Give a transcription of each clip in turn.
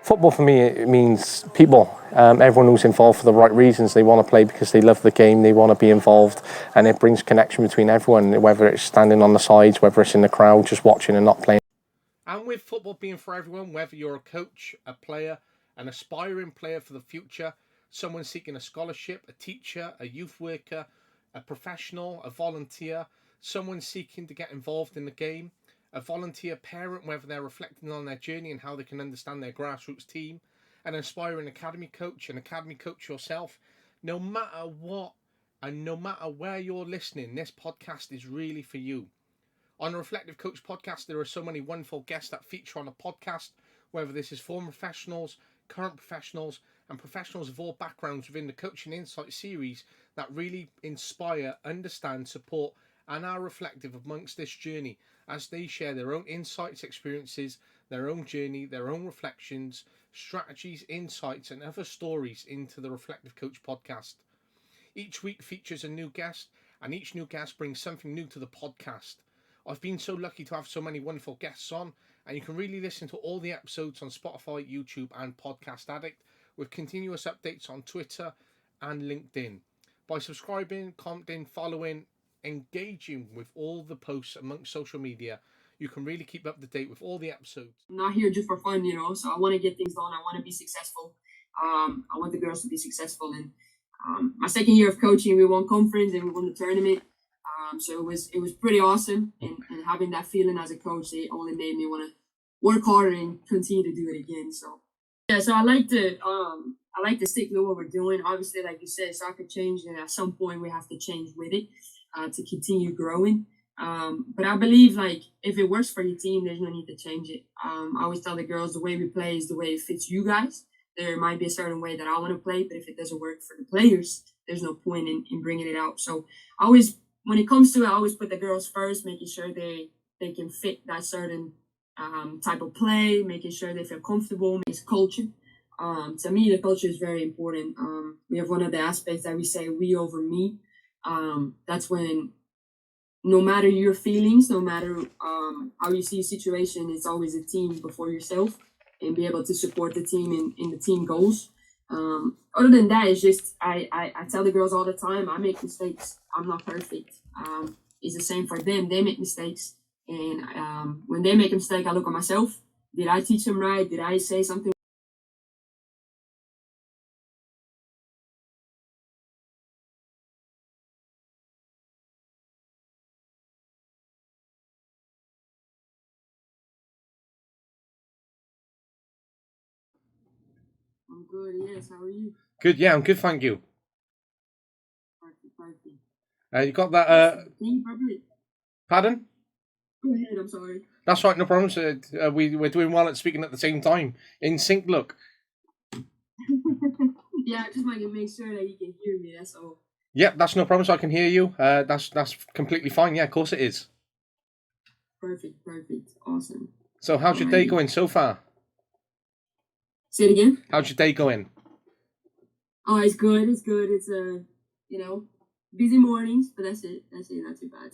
Football for me, it means people. Everyone who's involved for the right reasons. They want to play because they love the game, they want to be involved, and it brings connection between everyone, whether it's standing on the sides, whether it's in the crowd, just watching and not playing. And with football being for everyone, whether you're a coach, a player, an aspiring player for the future, someone seeking a scholarship, a teacher, a youth worker, a professional, a volunteer, someone seeking to get involved in the game, a volunteer parent, whether they're reflecting on their journey and how they can understand their grassroots team, an aspiring academy coach yourself, no matter what and no matter where you're listening, this podcast is really for you. On the Reflective Coach podcast, there are so many wonderful guests that feature on a podcast, whether this is former professionals, current professionals, and professionals of all backgrounds within the Coaching Insight series that really inspire, understand, support, and are reflective amongst this journey as they share their own insights, experiences, their own journey, their own reflections, strategies, insights, and other stories into the Reflective Coach podcast. Each week features a new guest, and each new guest brings something new to the podcast. I've been so lucky to have so many wonderful guests on, and you can really listen to all the episodes on Spotify, YouTube, and Podcast Addict, with continuous updates on Twitter and LinkedIn. By subscribing, commenting, following, engaging with all the posts amongst social media, you can really keep up to date with all the episodes. I'm not here just for fun, so I want to get things done. I want to be successful. I want the girls to be successful. And my second year of coaching, we won conference and we won the tournament. So it was pretty awesome, and having that feeling as a coach, it only made me want to work harder and continue to do it again. So yeah, so I like to stick with what we're doing. Obviously, like you said, soccer changed, and at some point we have to change with it to continue growing. But I believe like if it works for your team, there's no need to change it. I always tell the girls the way we play is the way it fits you guys. There might be a certain way that I want to play, but if it doesn't work for the players, there's no point in bringing it out. So when it comes to it, I always put the girls first, making sure they can fit that certain type of play, making sure they feel comfortable. It's culture. To me, the culture is very important. We have one of the aspects that we say we over me. That's when no matter your feelings, no matter how you see a situation, it's always a team before yourself, and be able to support the team in the team goals. Other than that, it's just I tell the girls all the time, I make mistakes. I'm not perfect. It's the same for them. They make mistakes, and when they make a mistake, I look at myself. Did I teach them right? Did I say something? I'm good. Yes. How are you? Good, yeah, I'm good, thank you. Perfect. You got that? Can you probably Pardon? go ahead? I'm sorry. That's right, no problems. We're doing well at speaking at the same time. In sync, look. Yeah, I just want to make sure that you can hear me. That's all. Yep, that's no problems. I can hear you. That's completely fine. Yeah, of course it is. Perfect. Awesome. So how's your day going so far? Say it again. How's your day going? Oh, it's good. It's busy mornings, but that's it. Not too bad.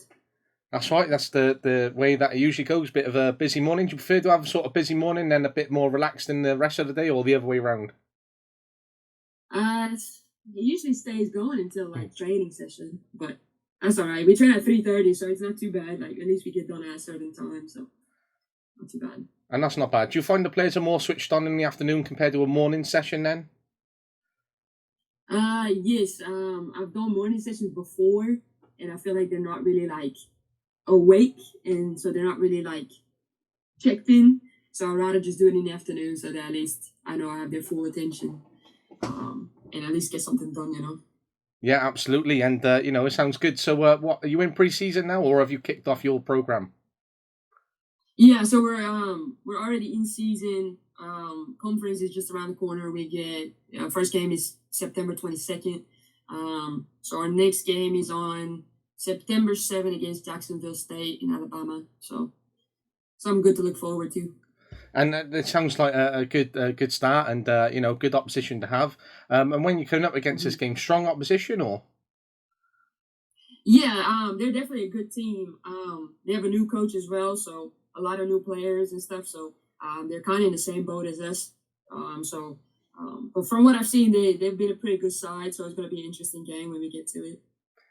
That's right. That's the way that it usually goes. Bit of a busy morning. Do you prefer to have a sort of busy morning, then a bit more relaxed in the rest of the day, or the other way around? It usually stays going until training session, but that's all right. We train at 3:30, so it's not too bad. Like at least we get done at a certain time, so not too bad. And that's not bad. Do you find the players are more switched on in the afternoon compared to a morning session then? Yes. I've done morning sessions before, and I feel like they're not really awake, and so they're not really checked in. So I'd rather just do it in the afternoon, so that at least I know I have their full attention, and at least get something done. Yeah, absolutely. And it sounds good. So, what are you in pre-season now, or have you kicked off your program? Yeah, so we're already in season. Conference is just around the corner. We get first game is September 22nd. So our next game is on September 7th against Jacksonville State in Alabama. So something good to look forward to. And it sounds like a good start, and good opposition to have. And when you're coming up against this game, strong opposition or? Yeah, they're definitely a good team. They have a new coach as well, so a lot of new players and stuff. So they're kind of in the same boat as us. But from what I've seen, they've been a pretty good side, so it's going to be an interesting game when we get to it.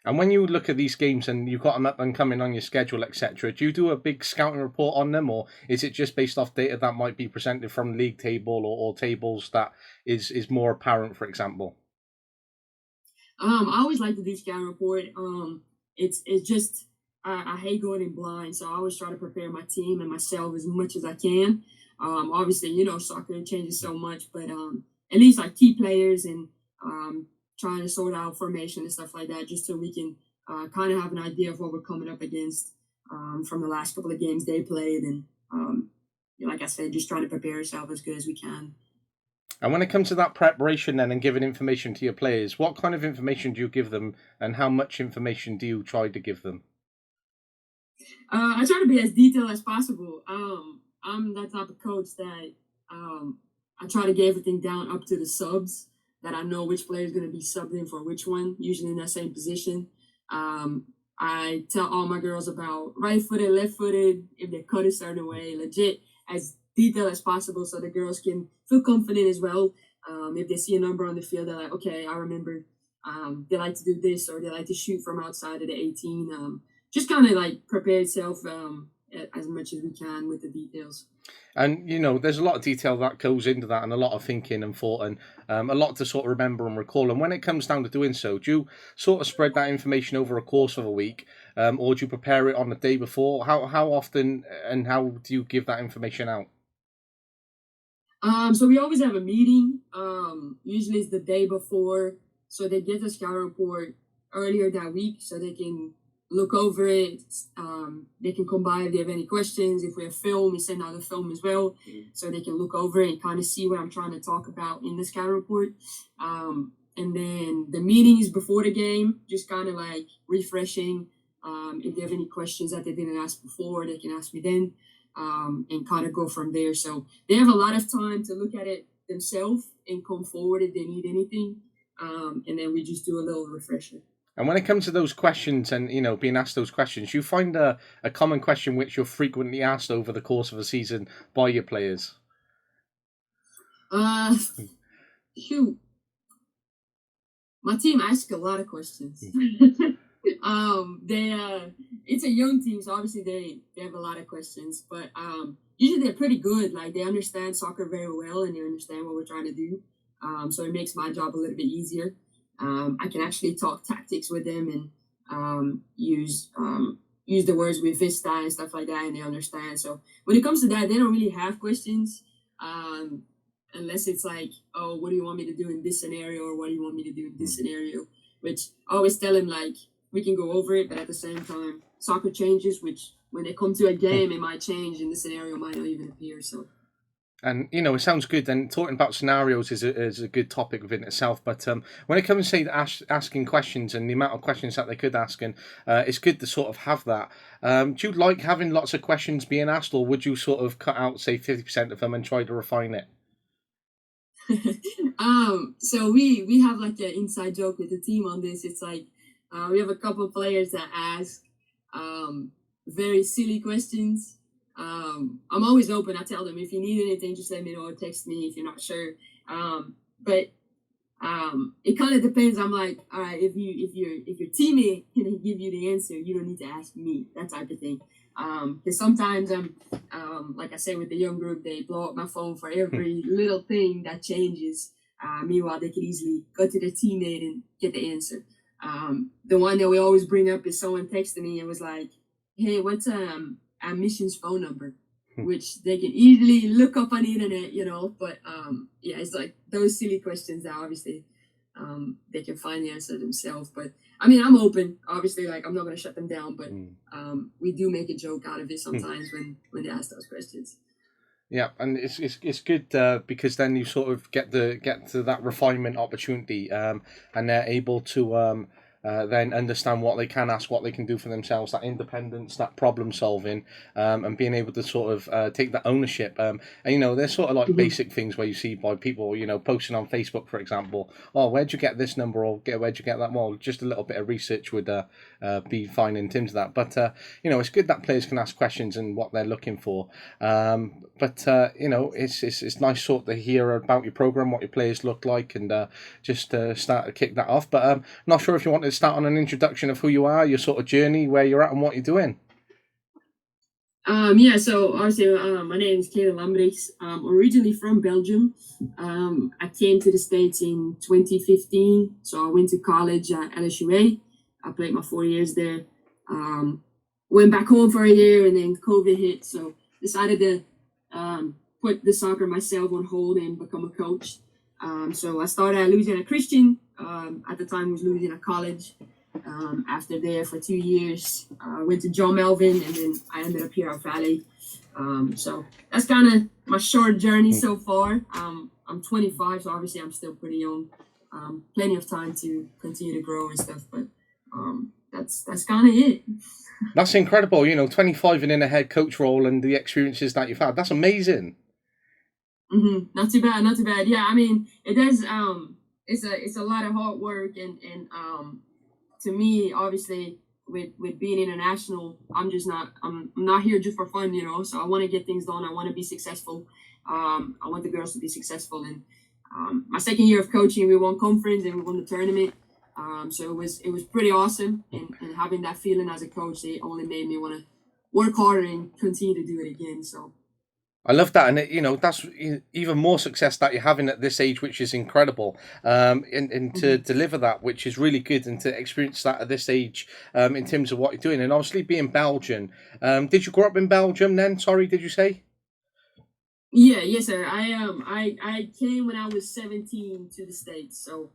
And when you look at these games and you've got them up and coming on your schedule, etc., do you do a big scouting report on them, or is it just based off data that might be presented from league table or tables that is more apparent, for example? I always like to do scouting report. It's just I hate going in blind, so I always try to prepare my team and myself as much as I can. Obviously, soccer changes so much, but at least like key players and trying to sort out formation and stuff like that, just so we can kind of have an idea of what we're coming up against from the last couple of games they played, and like I said, just trying to prepare ourselves as good as we can. And when it comes to that preparation then and giving information to your players, what kind of information do you give them, and how much information do you try to give them? I try to be as detailed as possible. I'm that type of coach that I try to get everything down up to the subs, that I know which player is going to be subbed in for which one, usually in that same position. I tell all my girls about right-footed, left-footed, if they're cut a certain way, legit, as detailed as possible, so the girls can feel confident as well. If they see a number on the field, they're like, okay, I remember they like to do this, or they like to shoot from outside of the 18. Just kind of like prepare itself as much as we can with the details. And, there's a lot of detail that goes into that, and a lot of thinking and thought, and a lot to sort of remember and recall. And when it comes down to doing so, do you sort of spread that information over a course of a week, or do you prepare it on the day before? How often and how do you give that information out? So we always have a meeting. Usually it's the day before, so they get the scout report earlier that week, so they can look over it. They can come by if they have any questions. If we have film, we send out the film as well, so they can look over it and kind of see what I'm trying to talk about in the scout report. And then the meeting is before the game, just kind of like refreshing. If they have any questions that they didn't ask before, they can ask me then, and kind of go from there. So they have a lot of time to look at it themselves and come forward if they need anything. And then we just do a little refresher. And when it comes to those questions and, being asked those questions, you find a common question which you're frequently asked over the course of a season by your players? Shoot. My team asks a lot of questions. It's a young team, so obviously they have a lot of questions, but usually they're pretty good. Like, they understand soccer very well, and they understand what we're trying to do. So it makes my job a little bit easier. I can actually talk tactics with them and use the words with Vista and stuff like that, and they understand. So when it comes to that, they don't really have questions, unless it's like, oh, what do you want me to do in this scenario, or what do you want me to do in this scenario? Which I always tell them, like, we can go over it, but at the same time, soccer changes, which when they come to a game, it might change, and the scenario might not even appear. So. And, it sounds good. And talking about scenarios is a good topic within itself. But when it comes to, say, asking questions and the amount of questions that they could ask, and it's good to sort of have that. Do you like having lots of questions being asked, or would you sort of cut out, say, 50% of them and try to refine it? So we have like an inside joke with the team on this. It's like we have a couple of players that ask very silly questions. I'm always open. I tell them, if you need anything, just let me know or text me if you're not sure. But it kind of depends. I'm like, all right, if your teammate can give you the answer, you don't need to ask me, that type of thing. Because sometimes I'm like I say, with the young group, they blow up my phone for every little thing that changes. Meanwhile, they could easily go to their teammate and get the answer. The one that we always bring up is someone texted me and was like, hey, what's admission's phone number, which they can easily look up on the internet, but yeah, it's like those silly questions that obviously they can find the answer themselves. But I mean, I'm open, obviously, like, I'm not going to shut them down, but we do make a joke out of it sometimes when they ask those questions. Yeah, and it's good because then you sort of get to that refinement opportunity, and they're able to then understand what they can ask, what they can do for themselves, that independence, that problem solving, and being able to sort of take that ownership. And there's sort of like basic things where you see by people, posting on Facebook, for example, oh, where'd you get this number, or where'd you get that? Well, just a little bit of research would be fine in terms of that. But it's good that players can ask questions and what they're looking for. But it's nice sort of to hear about your program, what your players look like, and just start to kick that off. But not sure if you want to start on an introduction of who you are, your sort of journey, where you're at, and what you're doing. So obviously, my name is Kayleigh Lambrechts. Originally from Belgium. I came to the States in 2015. So I went to college at LSUA. I played my 4 years there. Went back home for a year, and then COVID hit. So decided to put the soccer myself on hold and become a coach. So I started at Louisiana Christian. At the time, it was Louisiana College. After there for 2 years, went to John Melvin, and then I ended up here at Valley. So that's kind of my short journey so far. I'm 25, so obviously I'm still pretty young. Plenty of time to continue to grow and stuff, but that's kind of it. That's incredible. 25 and in a head coach role, and the experiences that you've had. That's amazing. Not too bad, not too bad. Yeah, I mean, it does. It's a lot of hard work, and to me, obviously, with being international, I'm not here just for fun, So I want to get things done. I want to be successful. I want the girls to be successful. And my second year of coaching, we won conference and we won the tournament. So it was pretty awesome. And having that feeling as a coach, it only made me want to work harder and continue to do it again. So. I love that, and that's even more success that you're having at this age, which is incredible. And to deliver that, which is really good, and to experience that at this age, in terms of what you're doing, and obviously being Belgian. Did you grow up in Belgium? Then, sorry, did you say? Yeah, yes, sir. I came when I was 17 to the States. So,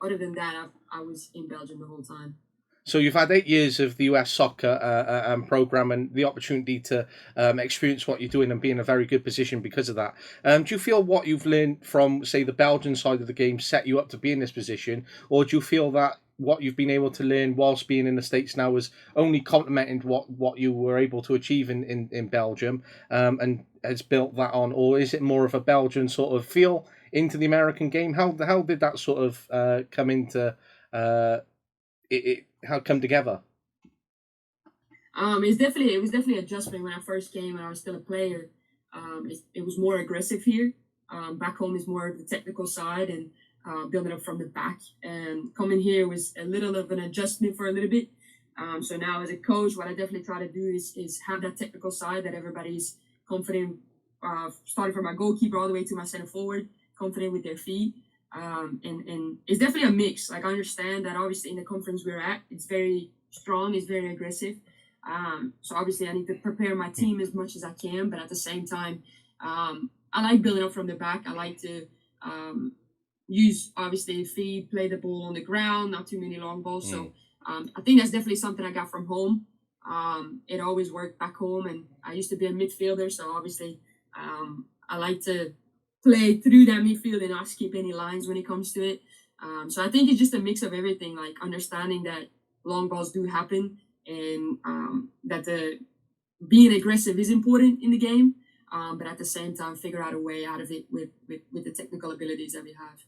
other than that, I was in Belgium the whole time. So you've had 8 years of the US soccer program, and the opportunity to experience what you're doing and be in a very good position because of that. Do you feel what you've learned from, say, the Belgian side of the game set you up to be in this position, or do you feel that what you've been able to learn whilst being in the States now has only complemented what you were able to achieve in Belgium, and has built that on, or is it more of a Belgian sort of feel into the American game? How did that sort of come into it how come together? It was definitely adjustment when I first came and I was still a player. It was more aggressive here. Back home is more of the technical side and building up from the back. And coming here was a little of an adjustment for a little bit. So now as a coach, what I definitely try to do is have that technical side that everybody's confident, starting from my goalkeeper all the way to my center forward, confident with their feet. And it's definitely a mix. Like, I understand that obviously in the conference we're at, it's very strong, it's very aggressive. So obviously I need to prepare my team as much as I can, but at the same time, I like building up from the back. I like to use obviously feet, play the ball on the ground, not too many long balls. So I think that's definitely something I got from home. It always worked back home, and I used to be a midfielder, so obviously I like to play through that midfield and not skip any lines when it comes to it. So I think it's just a mix of everything, like understanding that long balls do happen, and that being aggressive is important in the game, but at the same time figure out a way out of it with the technical abilities that we have.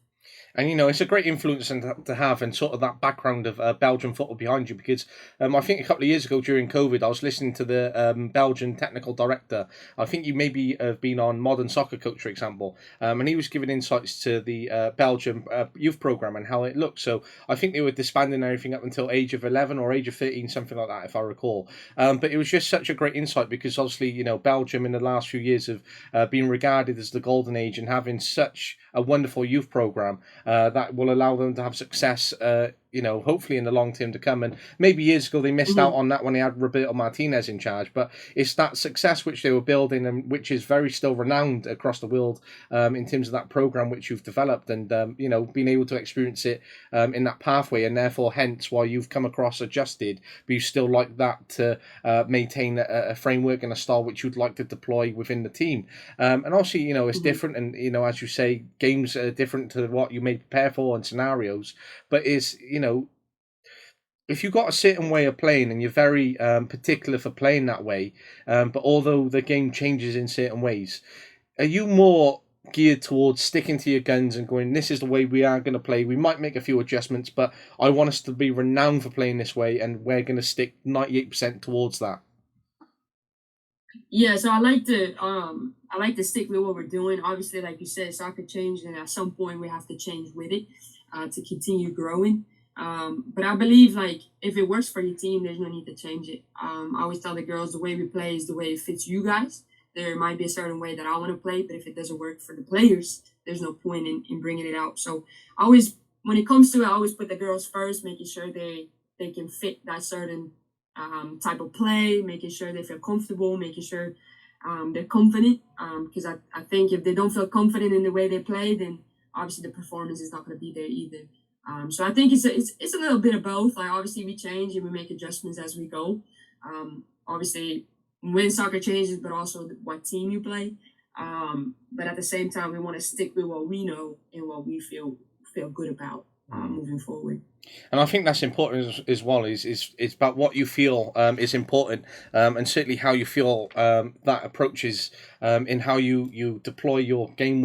And it's a great influence to have, and sort of that background of Belgian football behind you, because I think a couple of years ago during COVID, I was listening to the Belgian technical director. I think you maybe have been on Modern Soccer Coach, for example, and he was giving insights to the Belgian youth program and how it looks. So I think they were disbanding everything up until age of 11 or age of 13, something like that, if I recall. But it was just such a great insight, because obviously, Belgium in the last few years have been regarded as the golden age, and having such a wonderful youth program that will allow them to have success, hopefully in the long term to come. And maybe years ago they missed out on that when they had Roberto Martinez in charge, but it's that success which they were building, and which is very still renowned across the world, in terms of that program which you've developed, and being able to experience it in that pathway, and therefore hence why you've come across adjusted, but you still like that to maintain a framework and a style which you'd like to deploy within the team. And also, it's different, and as you say, games are different to what you may prepare for and scenarios, but is if you've got a certain way of playing and you're very particular for playing that way, but although the game changes in certain ways, are you more geared towards sticking to your guns and going, this is the way we are going to play? We might make a few adjustments, but I want us to be renowned for playing this way, and we're going to stick 98% towards that. Yeah, so I like to stick with what we're doing. Obviously, like you said, soccer changed, and at some point we have to change with it to continue growing. But I believe like if it works for your team, there's no need to change it. I always tell the girls the way we play is the way it fits you guys. There might be a certain way that I want to play, but if it doesn't work for the players, there's no point in bringing it out. So I always, when it comes to it, I always put the girls first, making sure they can fit that certain type of play, making sure they feel comfortable, making sure they're confident. Because I think if they don't feel confident in the way they play, then obviously the performance is not going to be there either. So I think it's a little bit of both. Like obviously we change and we make adjustments as we go. Obviously when soccer changes, but also what team you play. But at the same time, we want to stick with what we know and what we feel good about moving forward. And I think that's important as well. Is it's about what you feel is important, and certainly how you feel that approaches in how you deploy your game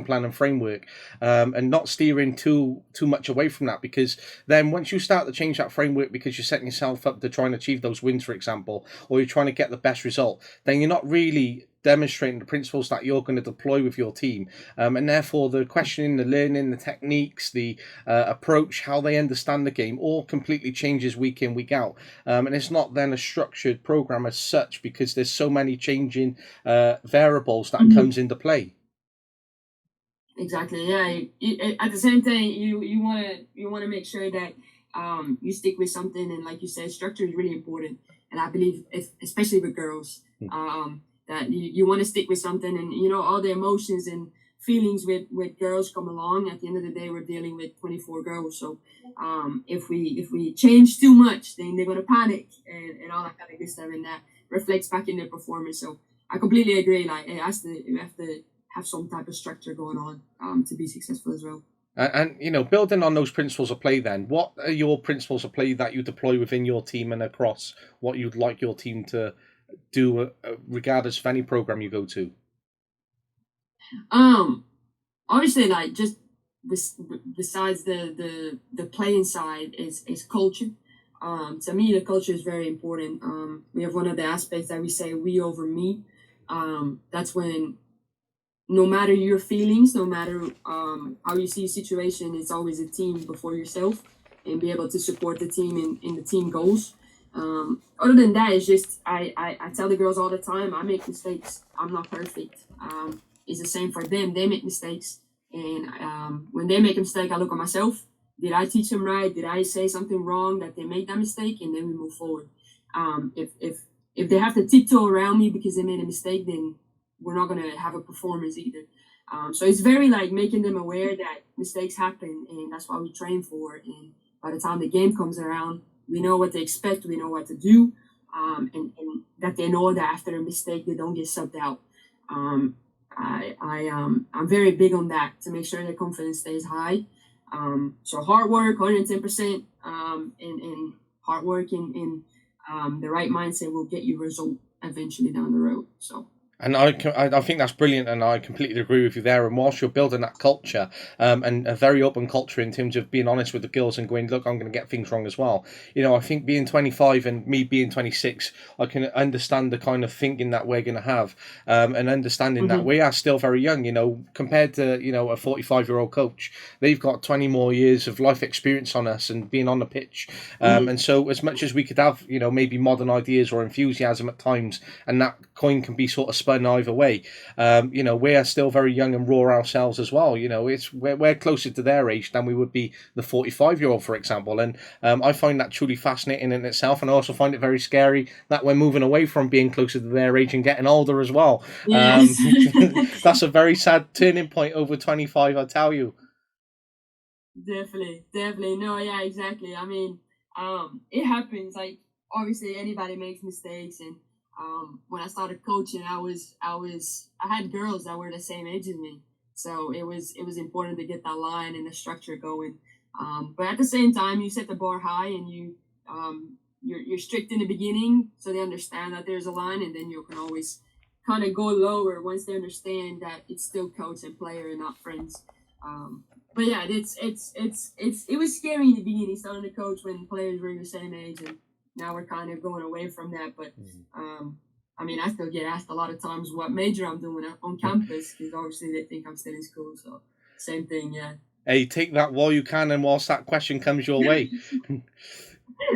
plan and framework, and not steering too much away from that. Because then once you start to change that framework because you're setting yourself up to try and achieve those wins, for example, or you're trying to get the best result, then you're not really demonstrating the principles that you're going to deploy with your team, and therefore the questioning, the learning, the techniques, the approach, how they understand the game, all completely changes week in, week out. And it's not then a structured program as such because there's so many changing variables that comes into play. Exactly. Yeah. At the same time, you wanna make sure that you stick with something, and like you said, structure is really important. And I believe, especially with girls, that you want to stick with something, and all the emotions and feelings with girls come along. At the end of the day, we're dealing with 24 girls, so if we change too much, then they're gonna panic and all that kind of good stuff, and that reflects back in their performance. So I completely agree. Like we have to have some type of structure going on to be successful as well. And building on those principles of play, then what are your principles of play that you deploy within your team and across what you'd like your team to do, regardless of any program you go to? Um, Obviously, like just besides the playing side is culture. To me, the culture is very important. We have one of the aspects that we say we over me. That's when no matter your feelings, no matter how you see a situation, it's always a team before yourself, and be able to support the team in the team goals. Other than that, it's just I tell the girls all the time, I make mistakes. I'm not perfect. It's the same for them. They make mistakes, and when they make a mistake, I look at myself. Did I teach them right? Did I say something wrong that they made that mistake? And then we move forward. If they have to tiptoe around me because they made a mistake, then we're not gonna have a performance either. So it's very like making them aware that mistakes happen, and that's what we train for. And by the time the game comes around, we know what to expect, we know what to do, and that they know that after a mistake they don't get subbed out. I'm very big on that to make sure their confidence stays high. So hard work, 110%, and hard work and the right mindset will get you result eventually down the road. So. And I think that's brilliant, and I completely agree with you there. And whilst you're building that culture, and a very open culture in terms of being honest with the girls and going, look, I'm going to get things wrong as well. I think being 25 and me being 26, I can understand the kind of thinking that we're going to have, and understanding that we are still very young. Compared to a 45-year-old coach, they've got 20 more years of life experience on us and being on the pitch. And so, as much as we could have, maybe modern ideas or enthusiasm at times, and that coin can be sort of spun either way. We are still very young and raw ourselves as well. We're closer to their age than we would be the 45-year-old, for example. And I find that truly fascinating in itself, and I also find it very scary that we're moving away from being closer to their age and getting older as well. Yes. That's a very sad turning point over 25, I tell you. Definitely. No, yeah, exactly. I mean, it happens. Like obviously anybody makes mistakes, and when I started coaching, I had girls that were the same age as me, so it was important to get that line and the structure going. But at the same time, you set the bar high, and you're strict in the beginning, so they understand that there's a line, and then you can always kind of go lower once they understand that it's still coach and player and not friends. But yeah, it was scary in the beginning starting to coach when players were the same age, and now we're kind of going away from that. But I mean, I still get asked a lot of times what major I'm doing on campus, because obviously they think I'm still in school. So same thing, yeah. Hey, take that while you can, and whilst that question comes your way.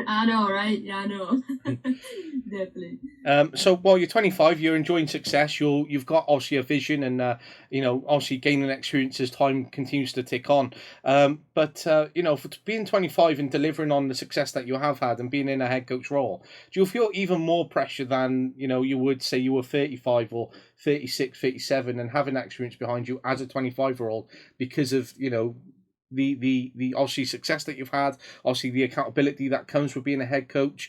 I know, right? Yeah, I know. Definitely. So while you're 25, you're enjoying success. You've got obviously a vision, and obviously gaining experience as time continues to tick on. But for being 25 and delivering on the success that you have had and being in a head coach role, do you feel even more pressure than you would say you were 35 or 36, 37, and having that experience behind you as a 25-year-old because of the obviously success that you've had, obviously the accountability that comes with being a head coach,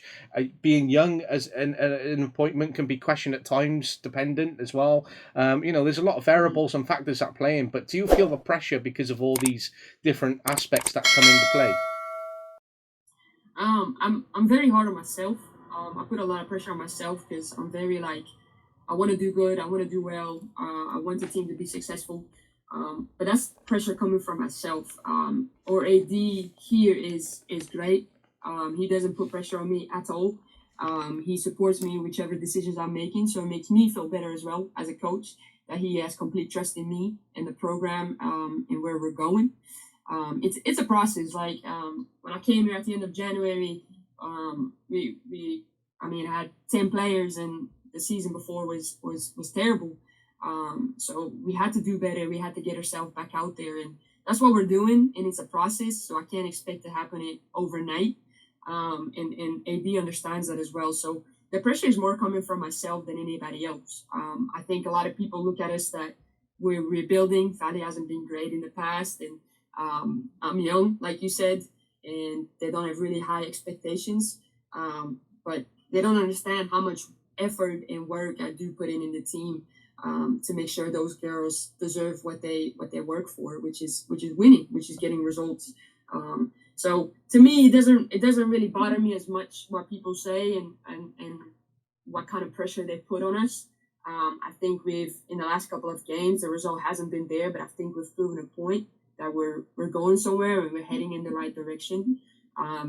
being young as an appointment can be questioned at times, dependent as well. There's a lot of variables and factors that play in. But do you feel the pressure because of all these different aspects that come into play? I'm very hard on myself. I put a lot of pressure on myself because I'm very I want to do good, I want to do well, I want the team to be successful. But that's pressure coming from myself. Or AD here is great. He doesn't put pressure on me at all. He supports me in whichever decisions I'm making, so it makes me feel better as well as a coach, that he has complete trust in me and the program, and where we're going. It's a process. When I came here at the end of January, I had 10 players, and the season before was terrible. So we had to do better. We had to get ourselves back out there, and that's what we're doing. And it's a process, so I can't expect to happen it overnight. And AD understands that as well. So the pressure is more coming from myself than anybody else. I think a lot of people look at us that we're rebuilding. Fadi hasn't been great in the past, and I'm young, like you said, and they don't have really high expectations. But they don't understand how much effort and work I do put in the team. To make sure those girls deserve what they work for, which is winning, which is getting results. So to me, it doesn't really bother me as much what people say and what kind of pressure they put on us. I think in the last couple of games, the result hasn't been there, but I think we've proven a point that we're going somewhere and we're heading in the right direction.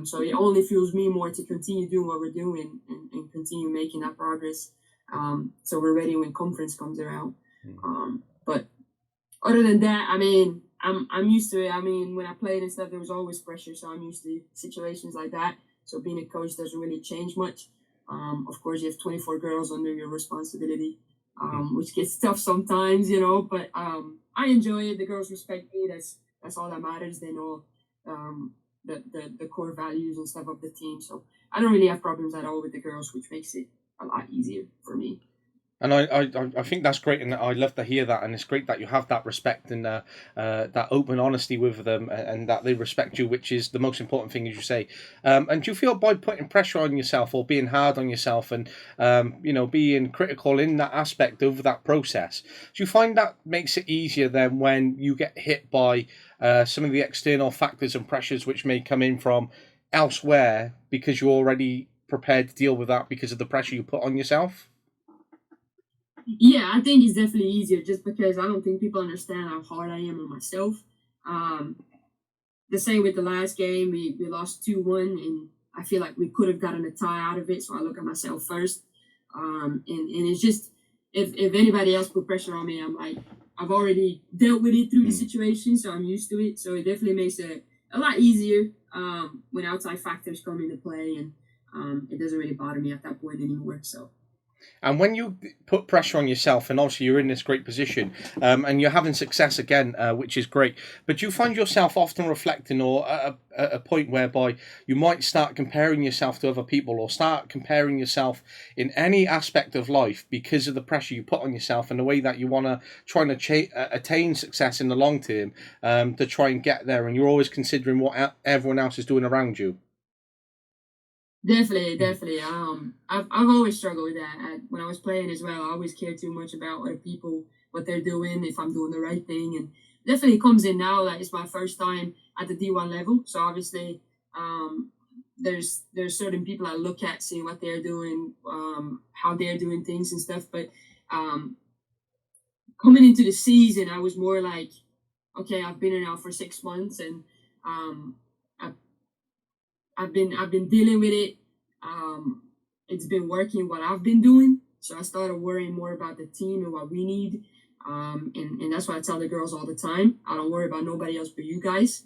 So it only fuels me more to continue doing what we're doing and continue making that progress. So we're ready when conference comes around. But other than that, I'm used to it. When I played and stuff, there was always pressure, so I'm used to situations like that. So being a coach doesn't really change much. Of course, you have 24 girls under your responsibility, which gets tough sometimes, But I enjoy it. The girls respect me. That's all that matters. They know the core values and stuff of the team. So I don't really have problems at all with the girls, which makes it a lot easier for me. And I think that's great, and I love to hear that. And it's great that you have that respect and that open honesty with them, and that they respect you, which is the most important thing, as you say. And do you feel by putting pressure on yourself or being hard on yourself and being critical in that aspect over that process, do you find that makes it easier then when you get hit by some of the external factors and pressures which may come in from elsewhere, because you're already prepared to deal with that because of the pressure you put on yourself? Yeah, I think it's definitely easier just because I don't think people understand how hard I am on myself. The same with the last game, we lost 2-1, and I feel like we could have gotten a tie out of it, so I look at myself first. And it's just, if anybody else put pressure on me, I'm like, I've already dealt with it through the situation, so I'm used to it. So it definitely makes it a lot easier when outside factors come into play, and it doesn't really bother me at that point anymore. So. And when you put pressure on yourself, and obviously you're in this great position, and you're having success again, which is great, but you find yourself often reflecting or at a point whereby you might start comparing yourself to other people or start comparing yourself in any aspect of life because of the pressure you put on yourself and the way that you want to try and attain success in the long term, to try and get there, and you're always considering what everyone else is doing around you. Definitely. I've always struggled with that. When I was playing as well, I always cared too much about other people, what they're doing, if I'm doing the right thing, and definitely comes in now. Like it's my first time at the D1 level, so obviously there's certain people I look at, seeing what they're doing, how they're doing things and stuff. But coming into the season, I was more like, okay, I've been here now for 6 months, and I've, I've been dealing with it. It's been working what I've been doing, so I started worrying more about the team and what we need. And that's why I tell the girls all the time, I don't worry about nobody else but you guys.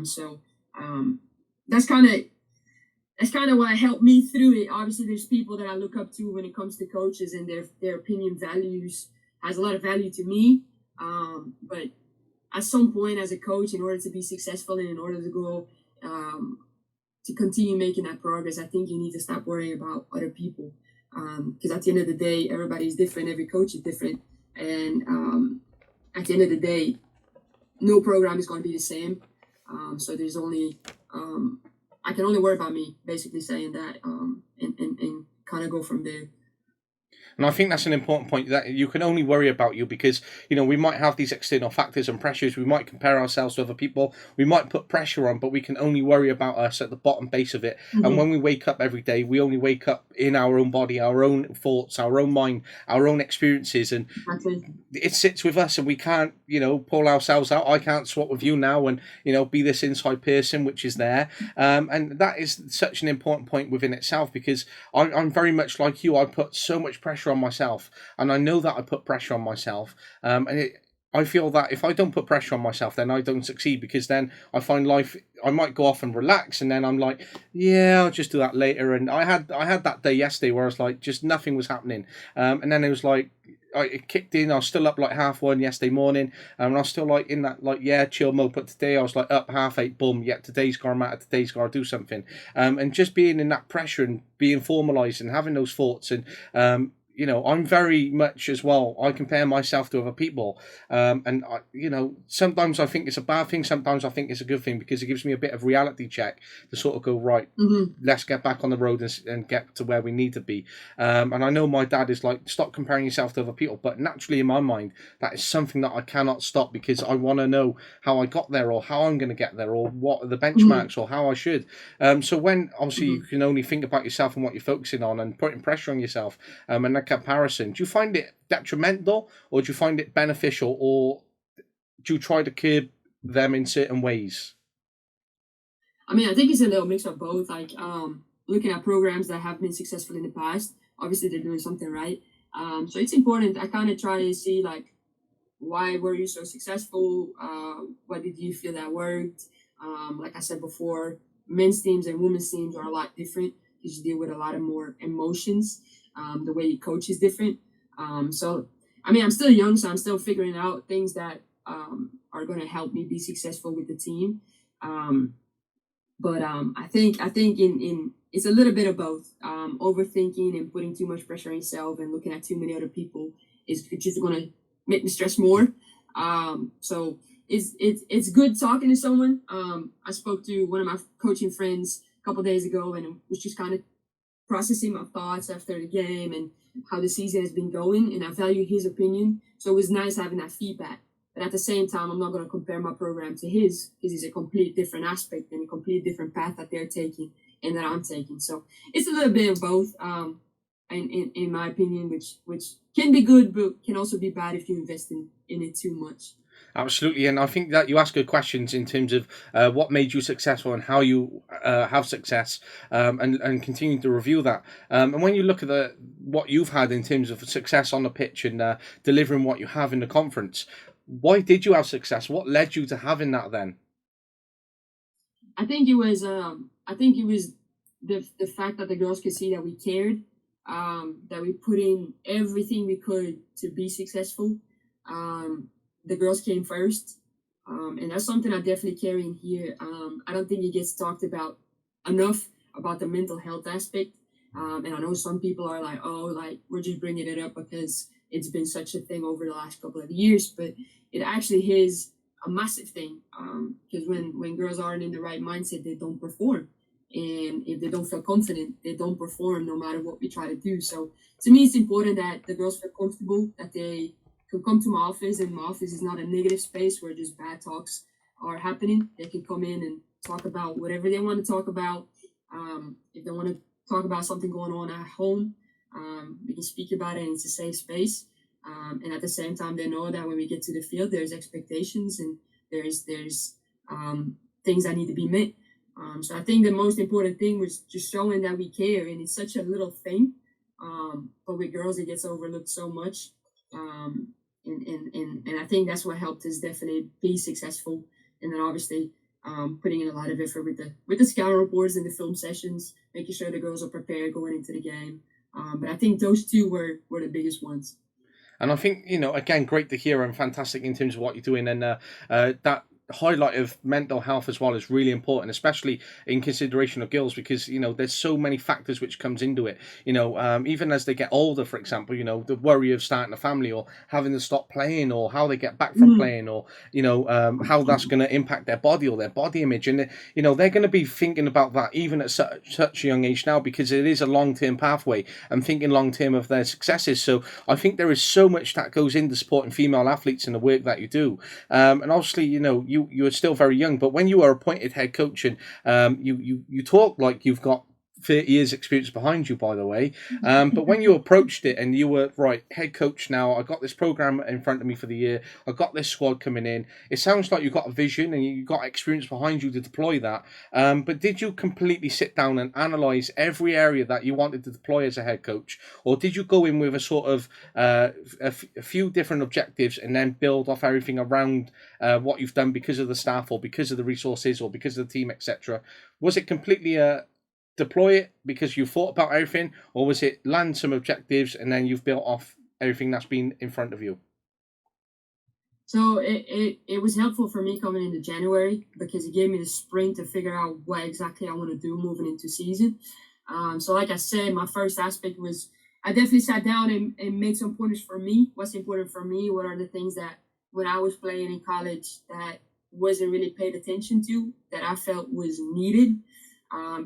So that's kind of what helped me through it. Obviously, there's people that I look up to when it comes to coaches, and their opinion values has a lot of value to me. But at some point, as a coach, in order to be successful and in order to go to continue making that progress, I think you need to stop worrying about other people. Because at the end of the day, everybody's different. Every coach is different. And at the end of the day, no program is going to be the same. So there's only, I can only worry about me, basically saying that, and kind of go from there. And I think that's an important point, that you can only worry about you because, we might have these external factors and pressures. We might compare ourselves to other people. We might put pressure on, but we can only worry about us at the bottom base of it. Mm-hmm. And when we wake up every day, we only wake up in our own body, our own thoughts, our own mind, our own experiences. And it sits with us, and we can't, pull ourselves out. I can't swap with you now and, be this inside person, which is there. And that is such an important point within itself, because I'm very much like you. I put so much pressure on myself, and I know that I put pressure on myself, I feel that if I don't put pressure on myself, then I don't succeed, because then I find life, I might go off and relax, and then I'm like, yeah, I'll just do that later. And I had that day yesterday where I was like, just nothing was happening, and then it was like, it kicked in. I was still up like 1:30 yesterday morning, and I was still like in that chill mode. But today I was like up 8:30, boom, today's got to matter, today's got to do something, and just being in that pressure and being formalized and having those thoughts, and I'm very much as well, I compare myself to other people, and sometimes I think it's a bad thing, sometimes I think it's a good thing, because it gives me a bit of reality check to sort of go, right, let's get back on the road and get to where we need to be. And I know my dad is like, stop comparing yourself to other people, but naturally in my mind, that is something that I cannot stop, because I want to know how I got there, or how I'm going to get there, or what are the benchmarks, or how I should. So when obviously you can only think about yourself and what you're focusing on, and putting pressure on yourself, and that comparison, do you find it detrimental, or do you find it beneficial, or do you try to curb them in certain ways? I mean, I think it's a little mix of both. Like, looking at programs that have been successful in the past, obviously they're doing something right. So it's important. I kind of try to see, like, why were you so successful? What did you feel that worked? Like I said before, men's teams and women's teams are a lot different, because you deal with a lot of more emotions. The way you coach is different. So, I mean, I'm still young, so I'm still figuring out things that are going to help me be successful with the team. But I think in it's a little bit of both. Overthinking and putting too much pressure on yourself and looking at too many other people is just going to make me stress more. So it's good talking to someone. I spoke to one of my coaching friends a couple days ago, and it was just kind of processing my thoughts after the game and how the season has been going, and I value his opinion. So it was nice having that feedback. But at the same time, I'm not going to compare my program to his, because it's a complete different aspect and a complete different path that they're taking and that I'm taking. So it's a little bit of both, in my opinion, which can be good, but can also be bad if you invest in it too much. Absolutely, and I think that you ask good questions in terms of what made you successful and how you have success, and continue to review that. And when you look at what you've had in terms of success on the pitch and delivering what you have in the conference, why did you have success? What led you to having that then? I think it was the fact that the girls could see that we cared, that we put in everything we could to be successful. The girls came first, and that's something I definitely carry in here. I don't think it gets talked about enough, about the mental health aspect. And I know some people are like, oh, like, we're just bringing it up because it's been such a thing over the last couple of years, but it actually is a massive thing, because when girls aren't in the right mindset, they don't perform. And if they don't feel confident, they don't perform no matter what we try to do. So to me, it's important that the girls feel comfortable, that they could come to my office, and my office is not a negative space where just bad talks are happening. They can come in and talk about whatever they want to talk about. If they want to talk about something going on at home, we can speak about it, and it's a safe space. And at the same time, they know that when we get to the field, there's expectations and there's things that need to be met. So I think the most important thing was just showing that we care, and it's such a little thing. But with girls, it gets overlooked so much. And I think that's what helped us definitely be successful. And then obviously putting in a lot of effort with the scouting reports and the film sessions, making sure the girls are prepared going into the game. But I think those two were the biggest ones. And I think, again, great to hear and fantastic in terms of what you're doing. And that highlight of mental health as well is really important, especially in consideration of girls, because there's so many factors which comes into it. Even as they get older, for example, the worry of starting a family or having to stop playing, or how they get back from playing, or how that's going to impact their body or their body image. And they're going to be thinking about that even at such a young age now, because it is a long-term pathway and thinking long-term of their successes. So I think there is so much that goes into supporting female athletes in the work that you do. And obviously, you are still very young, but when you are appointed head coach, and you talk like you've got 30 years experience behind you, by the way, but when you approached it and you were right head coach, now I got this program in front of me for the year, I got this squad coming in, it sounds like you got a vision and you got experience behind you to deploy that, but did you completely sit down and analyze every area that you wanted to deploy as a head coach, or did you go in with a sort of a few different objectives and then build off everything around what you've done because of the staff or because of the resources or because of the team, etc.? Was it completely deploy it because you thought about everything, or was it land some objectives and then you've built off everything that's been in front of you? So it was helpful for me coming into January, because it gave me the spring to figure out what exactly I want to do moving into season. So like I said, my first aspect was I definitely sat down and made some pointers for me. What's important for me? What are the things that when I was playing in college that wasn't really paid attention to, that I felt was needed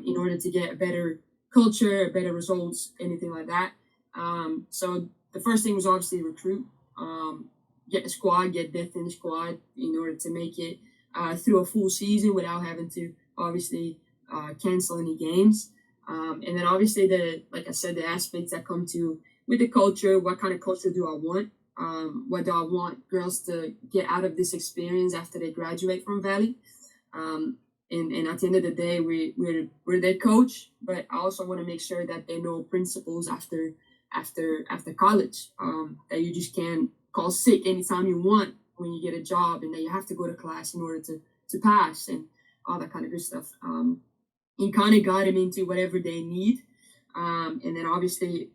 in order to get a better culture, better results, anything like that. So the first thing was obviously recruit, get the squad, get depth in the squad in order to make it through a full season without having to obviously cancel any games. And then obviously like I said, the aspects that come to with the culture, what kind of culture do I want? What do I want girls to get out of this experience after they graduate from Valley? And at the end of the day, we're their coach, but I also want to make sure that they know principles after college. That you just can't call sick anytime you want when you get a job, and that you have to go to class in order to pass and all that kind of good stuff. And kind of guide them into whatever they need. And then obviously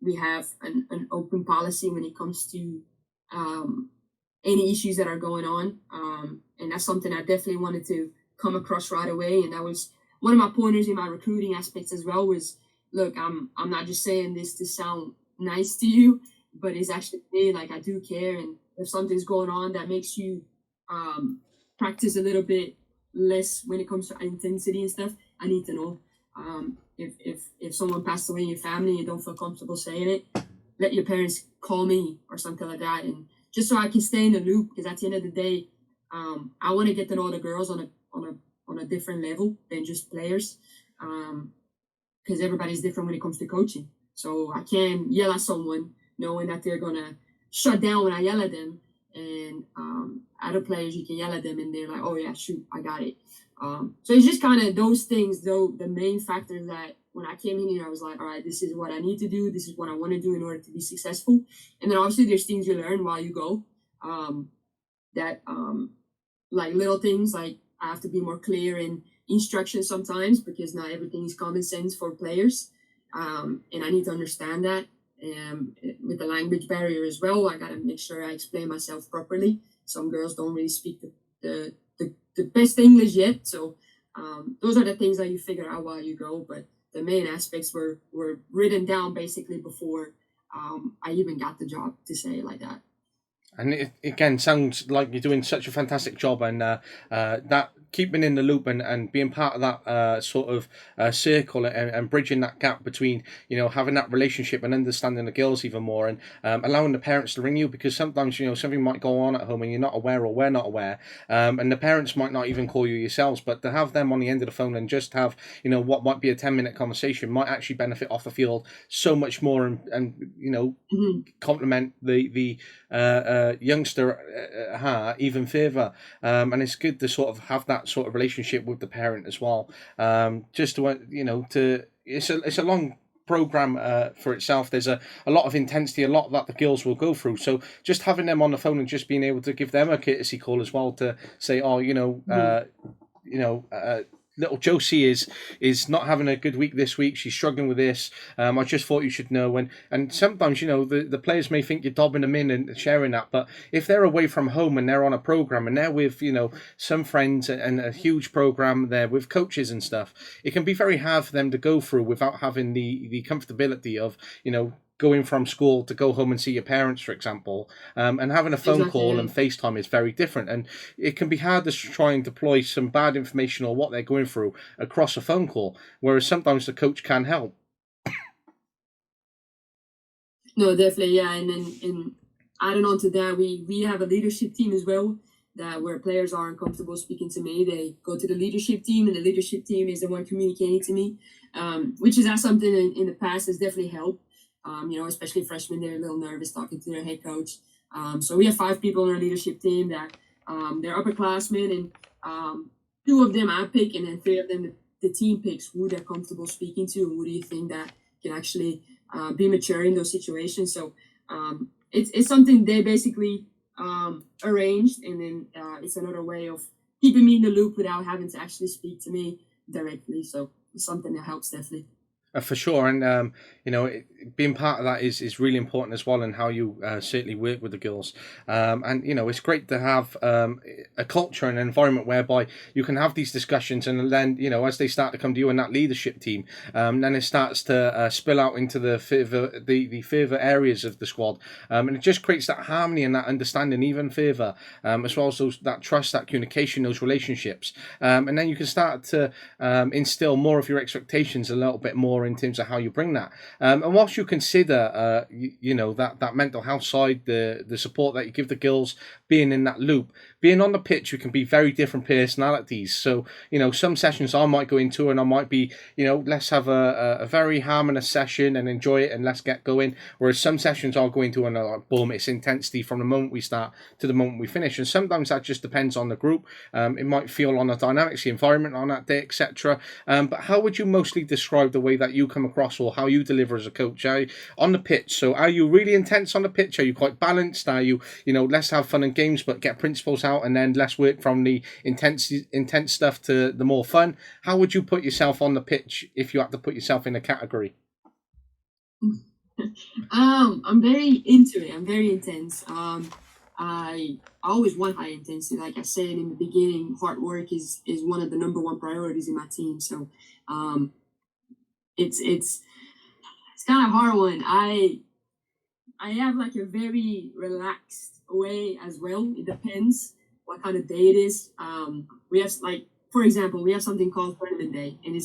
we have an open policy when it comes to any issues that are going on. And that's something I definitely wanted to come across right away. And that was one of my pointers in my recruiting aspects as well, was, look, I'm not just saying this to sound nice to you, but it's actually me, like I do care. And if something's going on that makes you practice a little bit less when it comes to intensity and stuff, I need to know. If someone passed away in your family and you don't feel comfortable saying it, let your parents call me or something like that. And just so I can stay in the loop, because at the end of the day, I want to get to know the girls on a different level than just players, because everybody's different when it comes to coaching. So I can't yell at someone knowing that they're gonna shut down when I yell at them, and other players you can yell at them and they're like, oh yeah, shoot, I got it. So it's just kind of those things, though, the main factors that when I came in here, I was like, all right, this is what I need to do. This is what I want to do in order to be successful. And then obviously there's things you learn while you go, like little things, like I have to be more clear in instructions sometimes, because not everything is common sense for players. And I need to understand that. And with the language barrier as well, I got to make sure I explain myself properly. Some girls don't really speak the best English yet. So those are the things that you figure out while you go. But the main aspects were written down basically before I even got the job, to say it like that. And it again sounds like you're doing such a fantastic job, and that keeping in the loop and being part of that sort of circle and bridging that gap between, having that relationship and understanding the girls even more, and allowing the parents to ring you, because sometimes, something might go on at home and you're not aware, or we're not aware, and the parents might not even call you yourselves, but to have them on the end of the phone and just have, what might be a 10-minute conversation might actually benefit off the field so much more, and complement the youngster even further, and it's good to sort of have that sort of relationship with the parent as well, just to it's a long program for itself. There's a lot of intensity, a lot that the girls will go through, so just having them on the phone and just being able to give them a courtesy call as well, to say, little Josie is not having a good week this week. She's struggling with this. I just thought you should know. And sometimes, the players may think you're dobbing them in and sharing that, but if they're away from home and they're on a program and they're with, some friends and a huge program there with coaches and stuff, it can be very hard for them to go through without having the comfortability of, going from school to go home and see your parents, for example, and having a phone call and FaceTime is very different. And it can be hard to try and deploy some bad information or what they're going through across a phone call, whereas sometimes the coach can help. No, definitely, yeah. And then, adding on to that, we have a leadership team as well, that where players aren't comfortable speaking to me, they go to the leadership team, and the leadership team is the one communicating to me, which is something in the past has definitely helped. Especially freshmen, they're a little nervous talking to their head coach. So we have 5 people on our leadership team that they're upperclassmen, and 2 of them I pick, and then 3 of them the team picks who they're comfortable speaking to, and who do you think that can actually be mature in those situations. So it's something they basically arranged, and then it's another way of keeping me in the loop without having to actually speak to me directly. So it's something that helps definitely. For sure, and being part of that is really important as well, and how you certainly work with the girls, and it's great to have a culture and an environment whereby you can have these discussions, and then as they start to come to you in that leadership team, then it starts to spill out into the further areas of the squad, and it just creates that harmony and that understanding even further, as well as that trust, that communication, those relationships, and then you can start to instill more of your expectations a little bit more in terms of how you bring that. And whilst you consider, that mental health side, the support that you give the girls, being in that loop, being on the pitch, you can be very different personalities. So, some sessions I might go into and I might be, let's have a very harmonious session and enjoy it and let's get going. Whereas some sessions I'll go into and like, boom, it's intensity from the moment we start to the moment we finish. And sometimes that just depends on the group. It might feel on the dynamics, the environment on that day, etc. But how would you mostly describe the way that you come across, or how you deliver as a coach on the pitch? So are you really intense on the pitch? Are you quite balanced? Are you, let's have fun and games but get principles out, and then let's work from the intense stuff to the more fun? How would you put yourself on the pitch if you had to put yourself in a category? I'm very into it. I'm very intense. I always want high intensity. Like I said in the beginning, hard work is one of the number one priorities in my team. So it's kind of hard one. I have like a very relaxed way as well. It depends what kind of day it is. We have, like, for example, we have something called tournament day, and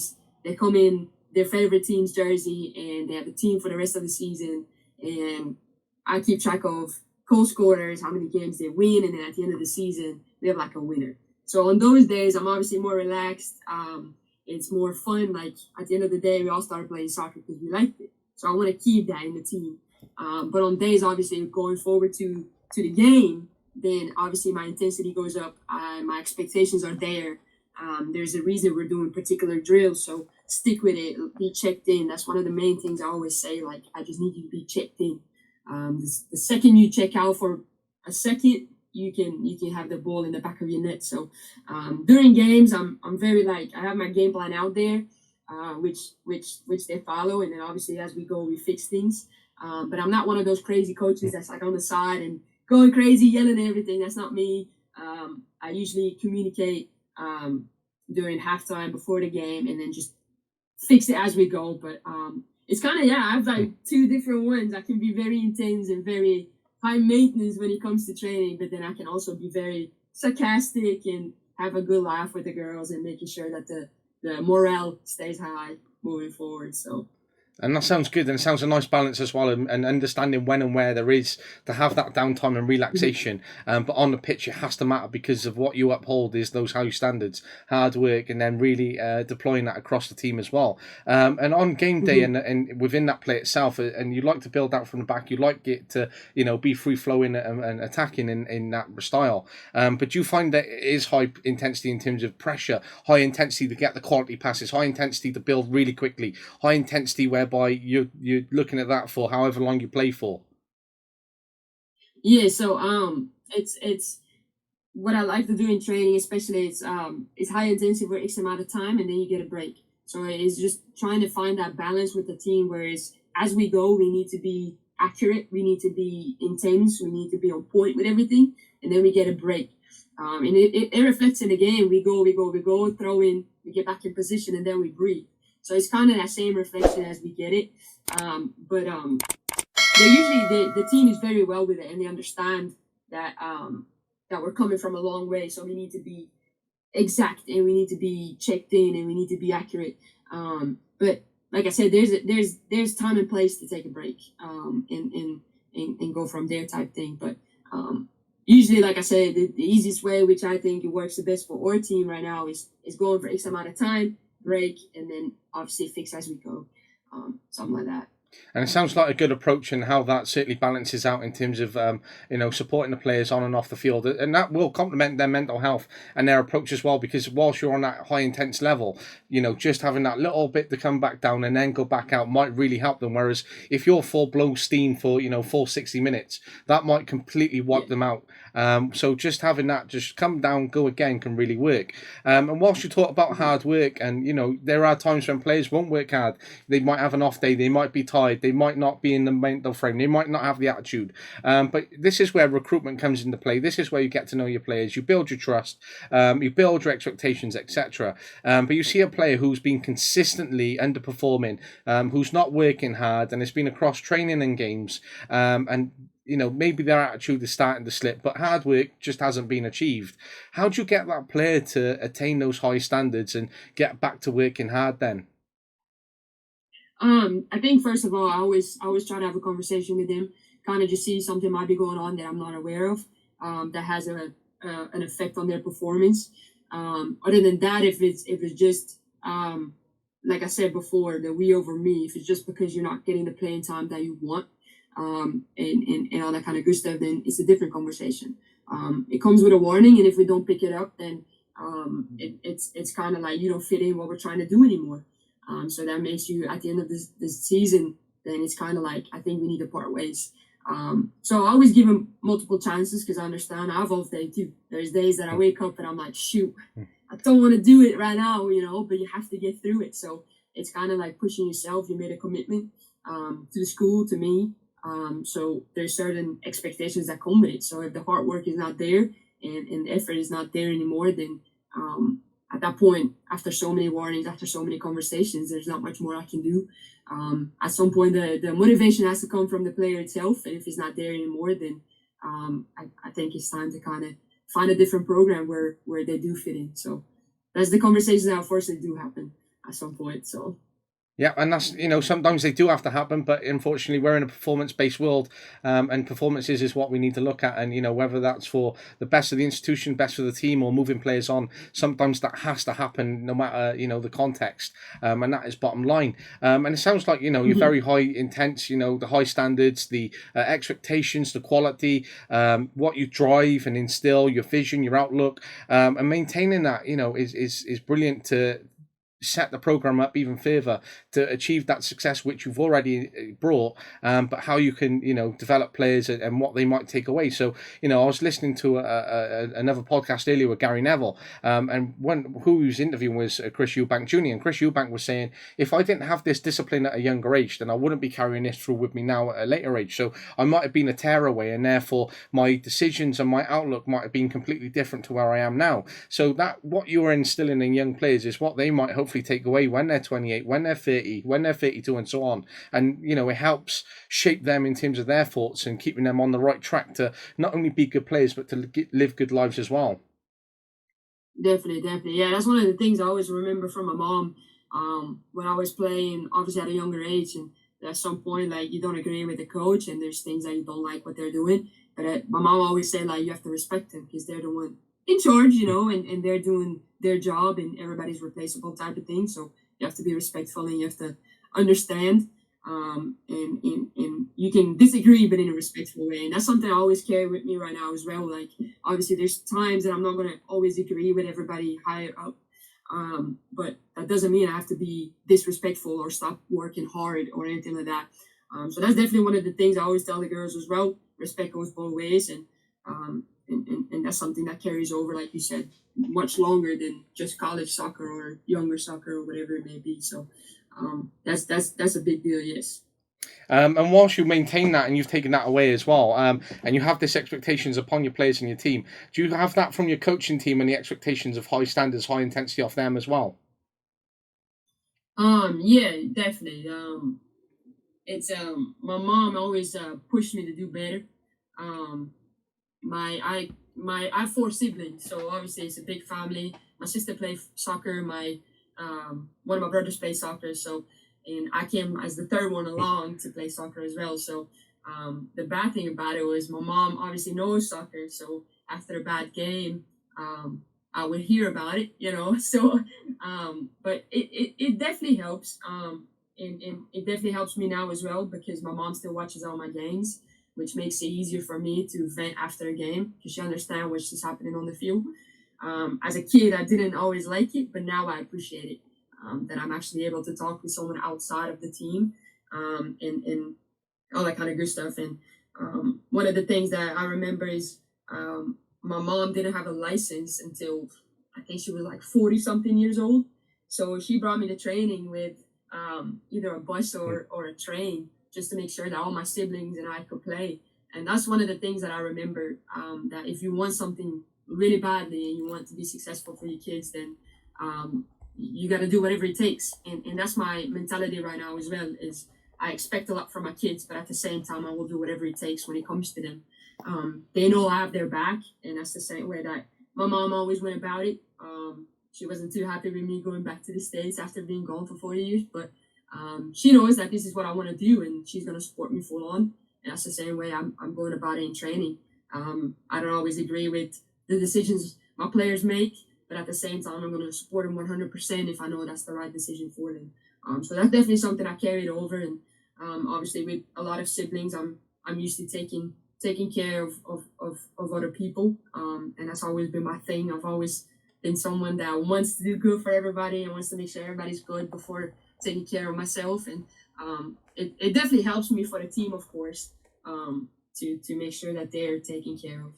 they come in their favorite team's jersey and they have a team for the rest of the season, and I keep track of goal scorers, how many games they win, and then at the end of the season we have like a winner. So on those days I'm obviously more relaxed. It's more fun. Like at the end of the day, we all started playing soccer because we liked it. So I want to keep that in the team. But on days, obviously, going forward to the game, then obviously my intensity goes up. My expectations are there. There's a reason we're doing particular drills. So stick with it. Be checked in. That's one of the main things I always say. Like, I just need you to be checked in. The second you check out for a second, you can have the ball in the back of your net. So during games, I'm very, like, I have my game plan out there, which they follow, and then obviously as we go we fix things. But I'm not one of those crazy coaches that's like on the side and going crazy, yelling at everything. That's not me. I usually communicate during halftime, before the game, and then just fix it as we go. But it's kind of, yeah, I have like two different ones. I can be very intense and very high maintenance when it comes to training, but then I can also be very sarcastic and have a good laugh with the girls and making sure that the morale stays high moving forward. So. And that sounds good, and it sounds a nice balance as well, and understanding when and where there is to have that downtime and relaxation. But on the pitch, it has to matter because of what you uphold is those high standards, hard work, and then really deploying that across the team as well. And on game day and within that play itself, and you like to build out from the back, you like it to be free flowing and attacking in that style. But do you find that it is high intensity in terms of pressure, high intensity to get the quality passes, high intensity to build really quickly, high intensity whereby you're looking at that for however long you play for? Yeah, so it's what I like to do in training, especially it's high intensity for X amount of time and then you get a break. So it's just trying to find that balance with the team, whereas as we go, we need to be accurate, we need to be intense, we need to be on point with everything, and then we get a break. And it reflects in the game. We go, throw in, we get back in position, and then we breathe. So it's kind of that same reflection as we get it. But they usually the team is very well with it, and they understand that that we're coming from a long way. So we need to be exact, and we need to be checked in, and we need to be accurate. But like I said, there's time and place to take a break, and go from there type thing. But usually, like I said, the easiest way, which I think it works the best for our team right now, is going for X amount of time, break, and then obviously fix as we go, something like that. And it sounds like a good approach, and how that certainly balances out in terms of supporting the players on and off the field, and that will complement their mental health and their approach as well. Because whilst you're on that high intense level, just having that little bit to come back down and then go back out might really help them. Whereas if you're full blown steam for full 60 minutes, that might completely wipe them out. So just having that just come down, go again can really work. And whilst you talk about hard work, and there are times when players won't work hard, they might have an off day, they might be tired, they might not be in the mental frame, they might not have the attitude. But this is where recruitment comes into play. This is where you get to know your players, you build your trust, you build your expectations, etc. But you see a player who's been consistently underperforming, who's not working hard, and it's been across training and games, and maybe their attitude is starting to slip, but hard work just hasn't been achieved. How do you get that player to attain those high standards and get back to working hard then? I think first of all, I always try to have a conversation with them, kind of just see something might be going on that I'm not aware of, that has an effect on their performance. Other than that, if it's just like I said before, the we over me, if it's just because you're not getting the playing time that you want, and all that kind of good stuff, then it's a different conversation. It comes with a warning, and if we don't pick it up, then it's kind of like you don't fit in what we're trying to do anymore. So that makes you, at the end of this season, then it's kind of like, I think we need to part ways. So I always give them multiple chances, because I understand I have off day too. There's days that I wake up and I'm like, shoot, I don't want to do it right now, but you have to get through it. So it's kind of like pushing yourself. You made a commitment to the school, to me. So there's certain expectations that come with it. So if the hard work is not there, and the effort is not there anymore, then at that point, after so many warnings, after so many conversations, there's not much more I can do. At some point, the motivation has to come from the player itself. And if it's not there anymore, then I think it's time to kind of find a different program where they do fit in. So that's the conversations that unfortunately do happen at some point. So. Yeah, and that's, sometimes they do have to happen, but unfortunately we're in a performance-based world, and performances is what we need to look at. And, whether that's for the best of the institution, best for the team, or moving players on, sometimes that has to happen no matter, the context. And that is bottom line. And it sounds like, you're very high intense, the high standards, the expectations, the quality, what you drive and instill, your vision, your outlook, and maintaining that, is brilliant to set the program up even further to achieve that success which you've already brought, but how you can develop players and what they might take away. So I was listening to another podcast earlier with Gary Neville, and who he was interviewing was Chris Eubank Jr., and Chris Eubank was saying, if I didn't have this discipline at a younger age, then I wouldn't be carrying this through with me now at a later age. So I might have been a tearaway, and therefore my decisions and my outlook might have been completely different to where I am now. So that what you are instilling in young players is what they might hopefully take away when they're 28, when they're 30, when they're 32, and so on. And it helps shape them in terms of their thoughts and keeping them on the right track to not only be good players but to live good lives as well. Definitely. Yeah, that's one of the things I always remember from my mom. When I was playing, obviously at a younger age, and at some point, like you don't agree with the coach, and there's things that you don't like what they're doing. But my mom always said like you have to respect them because they're the one in charge, and they're doing their job, and everybody's replaceable type of thing. So you have to be respectful, and you have to understand. And you can disagree, but in a respectful way, and that's something I always carry with me right now as well. Like obviously there's times that I'm not going to always agree with everybody higher up, but that doesn't mean I have to be disrespectful or stop working hard or anything like that. So that's definitely one of the things I always tell the girls as well. Respect goes both ways, and that's something that carries over, like you said, much longer than just college soccer or younger soccer or whatever it may be. So that's a big deal. Yes. And whilst you maintain that and you've taken that away as well, and you have this expectations upon your players and your team, do you have that from your coaching team and the expectations of high standards, high intensity off them as well? Yeah, definitely. It's my mom always pushed me to do better. Um, I have four siblings, so obviously it's a big family. My sister played soccer. My one of my brothers played soccer. So, and I came as the third one along to play soccer as well. So, the bad thing about it was my mom obviously knows soccer. So after a bad game, I would hear about it. So, but it definitely helps. And it definitely helps me now as well because my mom still watches all my games, which makes it easier for me to vent after a game because she understands what's just happening on the field. As a kid, I didn't always like it, but now I appreciate it. That I'm actually able to talk with someone outside of the team, and all that kind of good stuff. And one of the things that I remember is my mom didn't have a license until I think she was like 40 something years old. So she brought me to training with either a bus or a train just to make sure that all my siblings and I could play. And that's one of the things that I remember, that if you want something really badly and you want to be successful for your kids, then you got to do whatever it takes. And that's my mentality right now as well is I expect a lot from my kids, but at the same time, I will do whatever it takes when it comes to them. They know I have their back, and that's the same way that my mom always went about it. She wasn't too happy with me going back to the States after being gone for 4 years, but she knows that this is what I want to do, and she's going to support me full on. And that's the same way I'm going about it in training. I don't always agree with the decisions my players make, but at the same time, I'm going to support them 100% if I know that's the right decision for them. So that's definitely something I carried over, and obviously with a lot of siblings, I'm used to taking care of other people, and that's always been my thing. I've always been someone that wants to do good for everybody and wants to make sure everybody's good before taking care of myself, and it definitely helps me for the team, of course, to make sure that they're taken care of.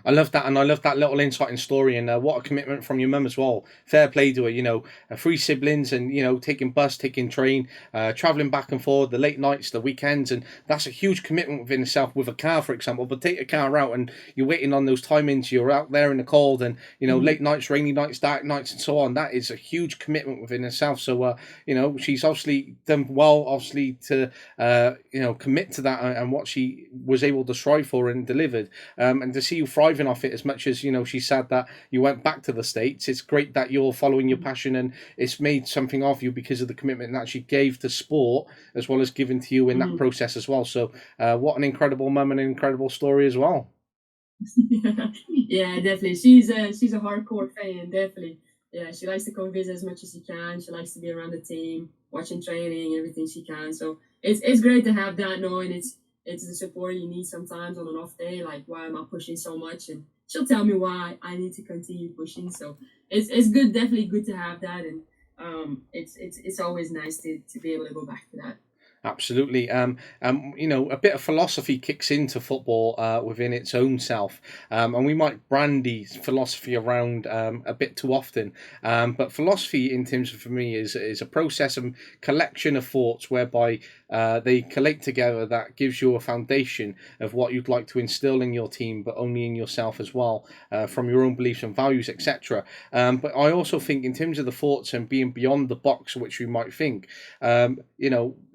I love that, and I love that little insight and story, and what a commitment from your mum as well. Fair play to her, three siblings, and taking bus, taking train, traveling back and forth, the late nights, the weekends, and that's a huge commitment within itself. With a car, for example, but take a car out, and you're waiting on those timings. You're out there in the cold, and Mhm. late nights, rainy nights, dark nights, and so on. That is a huge commitment within itself. So, she's obviously done well, obviously to commit to that and what she was able to strive for and delivered. And to see you thriving off it as much as she's sad that you went back to the States. It's great that you're following your passion and it's made something of you because of the commitment that she gave to sport as well as giving to you in that Mhm. process as well. So what an incredible mum and an incredible story as well. Yeah, definitely. She's a hardcore fan, definitely. Yeah, she likes to come visit as much as she can. She likes to be around the team, watching training, everything she can. So it's great to have that, knowing it's the support you need sometimes on an off day. Like, why am I pushing so much? And she'll tell me why I need to continue pushing. So it's good, definitely good to have that, and it's always nice to be able to go back to that. Absolutely. A bit of philosophy kicks into football within its own self, and we might brandy philosophy around a bit too often. But philosophy, in terms of for me, is a process and collection of thoughts whereby they collate together that gives you a foundation of what you'd like to instill in your team, but only in yourself as well, from your own beliefs and values, etc. But I also think, in terms of the thoughts and being beyond the box, which we might think,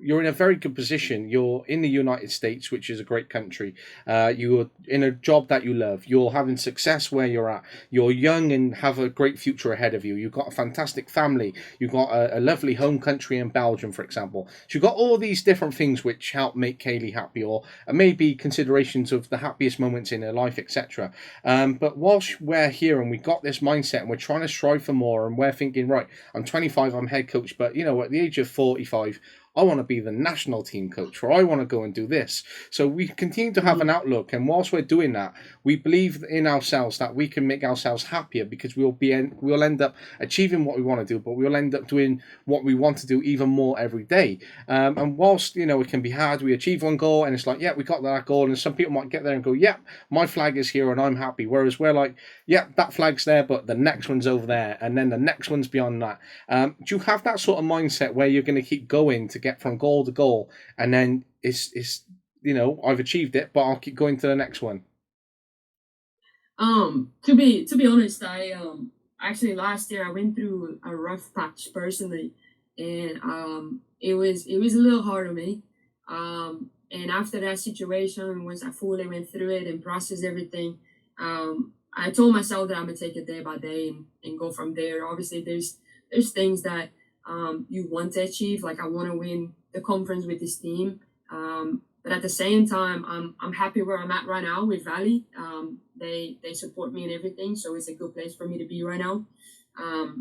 you're in a very good position. You're in the United States, which is a great country. You're in a job that you love. You're having success where you're at. You're young and have a great future ahead of you. You've got a fantastic family. You've got a lovely home country in Belgium, for example. So you've got all these different things which help make Kayleigh happy, or maybe considerations of the happiest moments in her life, etc. But whilst we're here and we've got this mindset and we're trying to strive for more, and we're thinking, right, I'm 25, I'm head coach, but at the age of 45, I want to be the national team coach, or I want to go and do this. So we continue to have an outlook, and whilst we're doing that, we believe in ourselves that we can make ourselves happier, because we'll end up achieving what we want to do, but we'll end up doing what we want to do even more every day. And whilst it can be hard, we achieve one goal, and it's like, yeah, we got that goal, and some people might get there and go, yeah, my flag is here and I'm happy. Whereas we're like, yeah, that flag's there, but the next one's over there, and then the next one's beyond that. Do you have that sort of mindset where you're going to keep going to get from goal to goal, and then it's I've achieved it, but I'll keep going to the next one? To be honest, I actually last year I went through a rough patch personally, and it was a little hard on me. And after that situation, once I fully went through it and processed everything, I told myself that I'm gonna take it day by day and go from there. Obviously, there's things that you want to achieve, like I want to win the conference with this team. But at the same time, I'm happy where I'm at right now with Valley. They support me and everything, so it's a good place for me to be right now. I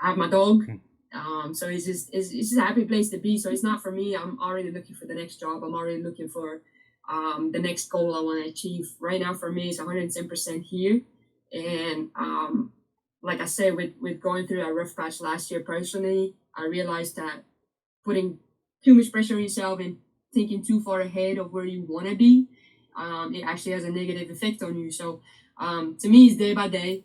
have my dog, so it's just a happy place to be. So it's not for me. I'm already looking for the next job. I'm already looking for the next goal I want to achieve. Right now, for me, it's 110% here, and like I said, with going through a rough patch last year personally, I realized that putting too much pressure on yourself and thinking too far ahead of where you want to be, it actually has a negative effect on you. So to me, it's day by day.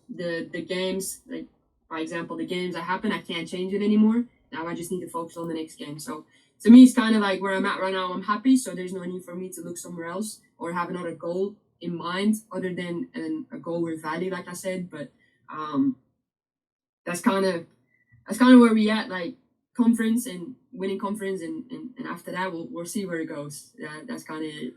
The games, like for example, the games that happen, I can't change it anymore. Now I just need to focus on the next game. So to me, it's kind of like where I'm at right now. I'm happy, so there's no need for me to look somewhere else or have another goal in mind other than a goal with value, like I said. But that's kind of where we at, like conference and winning conference, and after that we'll see where it goes. That's kind of it.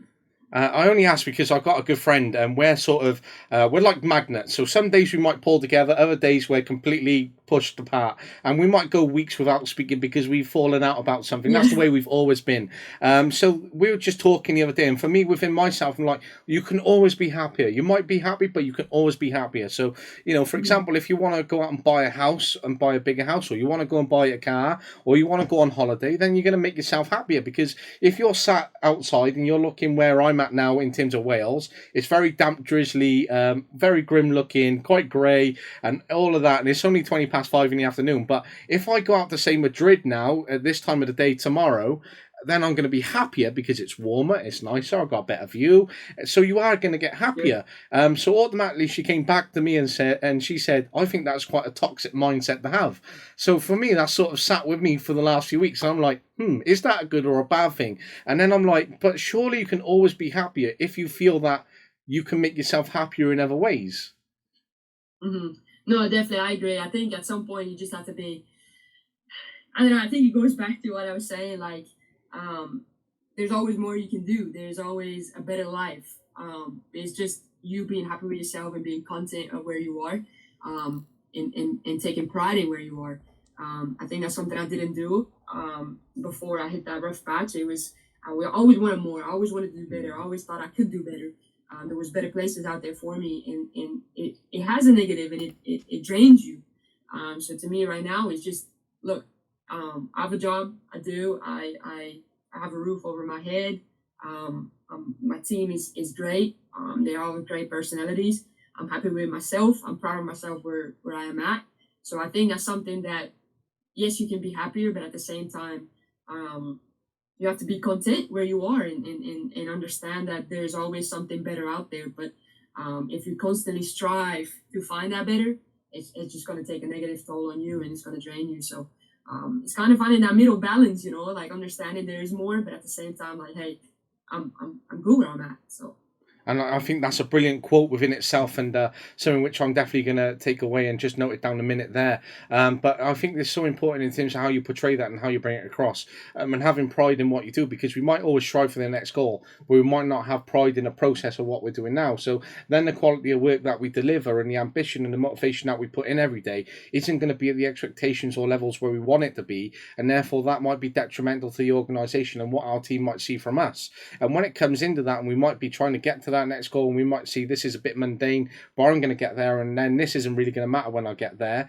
I only ask because I've got a good friend, and we're sort of we're like magnets. So some days we might pull together, other days we're completely pushed apart, and we might go weeks without speaking because we've fallen out about something. That's the way we've always been. So we were just talking the other day, and for me, within myself, I'm like, you can always be happier. You might be happy, but you can always be happier. So for example, if you want to go out and buy a house and buy a bigger house, or you want to go and buy a car, or you want to go on holiday, then you're going to make yourself happier, because if you're sat outside and you're looking where I'm at now in terms of Wales, it's very damp, drizzly, very grim looking, quite grey, and all of that, and it's only 5:20 in the afternoon. But if I go out to say Madrid now at this time of the day tomorrow, then I'm going to be happier because it's warmer, it's nicer, I've got a better view. So you are going to get happier. So automatically she came back to me and she said, I think that's quite a toxic mindset to have. So for me, that sort of sat with me for the last few weeks. And I'm like, is that a good or a bad thing? And then I'm like, but surely you can always be happier if you feel that you can make yourself happier in other ways. Mm-hmm. No, definitely, I agree. I think at some point you just have to be, I don't know, I think it goes back to what I was saying, like, there's always more you can do. There's always a better life. It's just you being happy with yourself and being content of where you are, and taking pride in where you are. I think that's something I didn't do before I hit that rough patch. I always wanted more. I always wanted to do better. I always thought I could do better. There was better places out there for me, and it has a negative, and it drains you. So to me right now, it's just, look, I have a job. I do. I have a roof over my head. My team is great. They're all great personalities. I'm happy with myself. I'm proud of myself where I am at. So I think that's something that, yes, you can be happier, but at the same time, you have to be content where you are, and understand that there's always something better out there. But if you constantly strive to find that better, it's just going to take a negative toll on you, and it's going to drain you. So it's kind of finding that middle balance, like understanding there is more, but at the same time, like, hey, I'm good where I'm at. So And I think that's a brilliant quote within itself, and something which I'm definitely going to take away and just note it down a minute there. But I think it's so important in terms of how you portray that and how you bring it across, and having pride in what you do, because we might always strive for the next goal, but we might not have pride in the process of what we're doing now. So then the quality of work that we deliver and the ambition and the motivation that we put in every day isn't going to be at the expectations or levels where we want it to be, and therefore that might be detrimental to the organisation and what our team might see from us. And when it comes into that, and we might be trying to get to that next goal, and we might see this is a bit mundane, but I'm going to get there, and then this isn't really going to matter when I get there.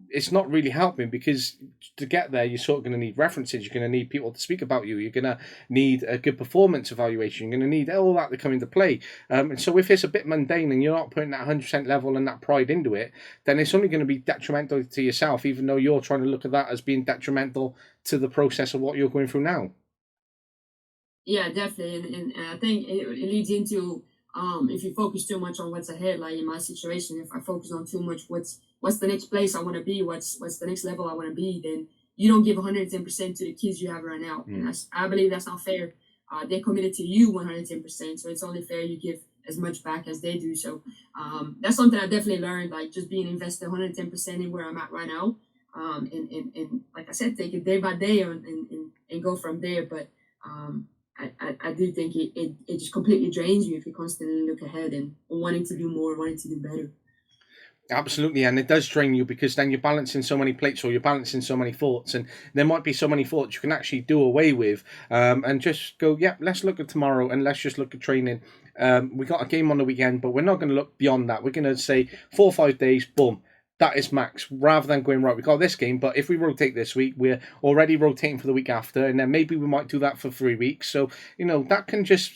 It's not really helping, because to get there, you're sort of going to need references. You're going to need people to speak about you. You're going to need a good performance evaluation. You're going to need all that to come into play. And so if it's a bit mundane and you're not putting that 100% level and that pride into it, then it's only going to be detrimental to yourself, even though you're trying to look at that as being detrimental to the process of what you're going through now. Yeah, definitely, and I think it leads into if you focus too much on what's ahead, like in my situation, if I focus on too much what's the next place I want to be, what's the next level I want to be, then you don't give 110% to the kids you have right now, and I believe that's not fair. They're committed to you 110%, so it's only fair you give as much back as they do. So that's something I definitely learned, like just being invested 110% in where I'm at right now, and like I said, take it day by day and go from there. But I do think it just completely drains you if you constantly look ahead and wanting to do more, wanting to do better. Absolutely, and it does drain you, because then you're balancing so many plates, or you're balancing so many thoughts, and there might be so many thoughts you can actually do away with, and just go, yeah, let's look at tomorrow and let's just look at training. We got a game on the weekend, but we're not going to look beyond that. We're going to say 4 or 5 days, boom. That is max, rather than going, right, we got this game, but if we rotate this week, we're already rotating for the week after, and then maybe we might do that for 3 weeks. So, that can just,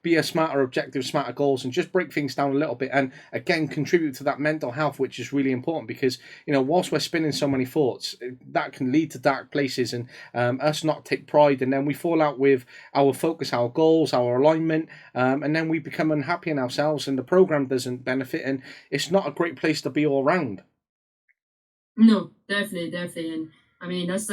be a smarter objective, smarter goals, and just break things down a little bit. And again, contribute to that mental health, which is really important, because, whilst we're spinning so many thoughts, that can lead to dark places, and us not take pride. And then we fall out with our focus, our goals, our alignment, and then we become unhappy in ourselves, and the program doesn't benefit. And it's not a great place to be all round. No, definitely, and I mean that's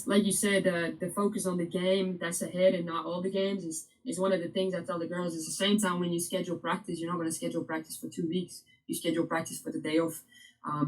like you said, the focus on the game that's ahead and not all the games is one of the things I tell the girls. Is the same time when you schedule practice, you're not going to schedule practice for 2 weeks. You schedule practice for the day off,